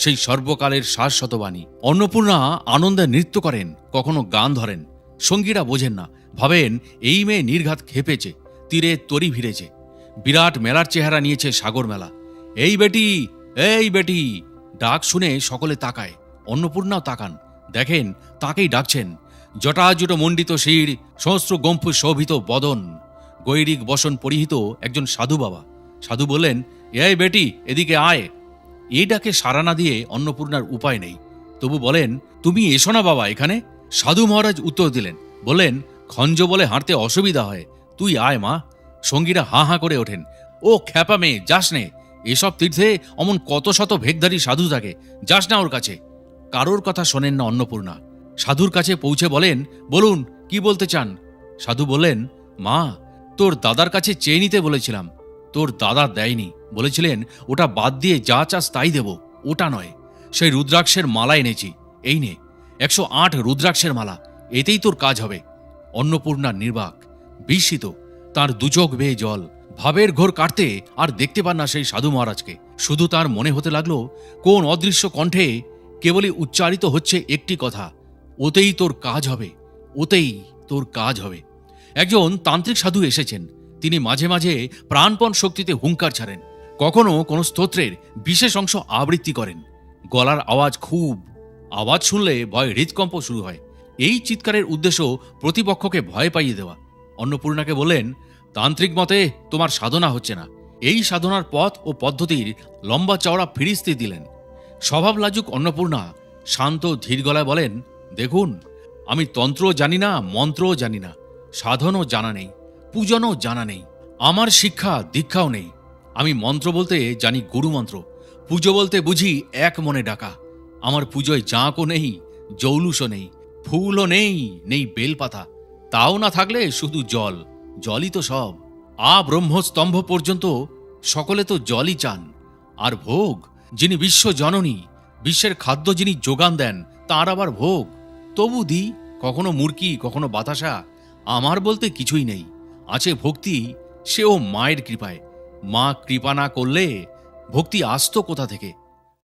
সেই সর্বকালের শাশ্বতবাণী। অন্নপূর্ণা আনন্দে নৃত্য করেন, কখনো গান ধরেন। সঙ্গীরা বোঝেন না, ভাবেন এই মেয়ে নির্ঘাত খেপেছে, তীরে তরি ভিড়েছে। বিরাট মেলার চেহারা নিয়েছে সাগর মেলা। এই বেটি, এই বেটি ডাক শুনে সকলে তাকায়। অন্নপূর্ণাও তাকান, দেখেন তাকেই ডাকছেন। জটাজুটো মণ্ডিত শির, সহস্র গম্ফু শোভিত বদন, গৈরিক বসন পরিহিত একজন সাধু বাবা। সাধু বললেন, এই বেটি, এদিকে আয়। এই ডাকে সাড়া না দিয়ে অন্নপূর্ণার উপায় নেই, তবু বলেন, তুমি এসো না বাবা এখানে। সাধু মহারাজ উত্তর দিলেন, বললেন, খঞ্জ বলে হাঁটতে অসুবিধা হয়, তুই আয় মা। সঙ্গীরা হাঁ হাঁ করে ওঠেন, ও খ্যাপা মেয়ে, যাস নে, এসব তীর্থে অমন কত শত ভেগধারী সাধু থাকে, যাস না ওর কাছে। কারোর কথা শোনেন না অন্নপূর্ণা। সাধুর কাছে পৌঁছে বলেন, বলুন কি বলতে চান। সাধু বললেন, মা, তোর দাদার কাছে চেয়ে নিতে বলেছিলাম, তোর দাদা দেয়নি, বলেছিলেন ওটা বাদ দিয়ে যা চাস তাই দেব। ওটা নয়, সেই রুদ্রাক্ষের মালা এনেছি, এই নে, 108 রুদ্রাক্ষের মালা, এতেই তোর কাজ হবে। অন্নপূর্ণা নির্বাক, বিস্মিত, তার দুচোখ বেয়ে জল। ভাবের ঘোর কাটতে আর দেখতে পান না সেই সাধু মহারাজকে। শুধু তার মনে হতে লাগলো কোন অদৃশ্য কণ্ঠে কেবলই উচ্চারিত হচ্ছে একটি কথা, ওতেই তোর কাজ হবে, ওতেই তোর কাজ হবে। একজন তান্ত্রিক সাধু এসেছেন। তিনি মাঝে মাঝে প্রাণপণ শক্তিতে হুঙ্কার ছাড়েন, কখনো কোনো স্তোত্রের বিশেষ অংশ আবৃত্তি করেন। গলার আওয়াজ খুব, আওয়াজ শুনলে ভয় হৃদকম্প শুরু হয়। এই চিৎকারের উদ্দেশ্য প্রতিপক্ষকে ভয় পাইয়ে দেওয়া। অন্নপূর্ণাকে বললেন, তান্ত্রিক মতে তোমার সাধনা হচ্ছে না। এই সাধনার পথ ও পদ্ধতির লম্বা চওড়া ফিরিস্তি দিলেন। স্বভাব লাজুক অন্নপূর্ণা শান্ত ধীর গলায় বলেন, দেখুন, আমি তন্ত্রও জানি না, মন্ত্রও জানি না, সাধনও জানা নেই, পূজনও জানা নেই, আমার শিক্ষা দীক্ষাও নেই। আমি মন্ত্র বলতে জানি গুরুমন্ত্র, পুজো বলতে বুঝি এক মনে ডাকা। আমার পুজোয় জাঁকও নেই, জৌলুসও নেই, ফুলও নেই, নেই বেলপাতা, তাও না থাকলে শুধু জল, জলই তো সব। ব্রহ্মস্তম্ভ পর্যন্ত সকলে তো জলই চান। আর ভোগ, যিনি বিশ্ব জননী, বিশ্বের খাদ্য যিনি যোগান দেন, তার আবার ভোগ। তবু দিই, কখনো মুরকি, কখনো বাতাসা। আমার বলতে কিছুই নেই, আছে ভক্তি, সেও মায়ের কৃপায়। মা কৃপা না করলে ভক্তি আসতো কোথা থেকে?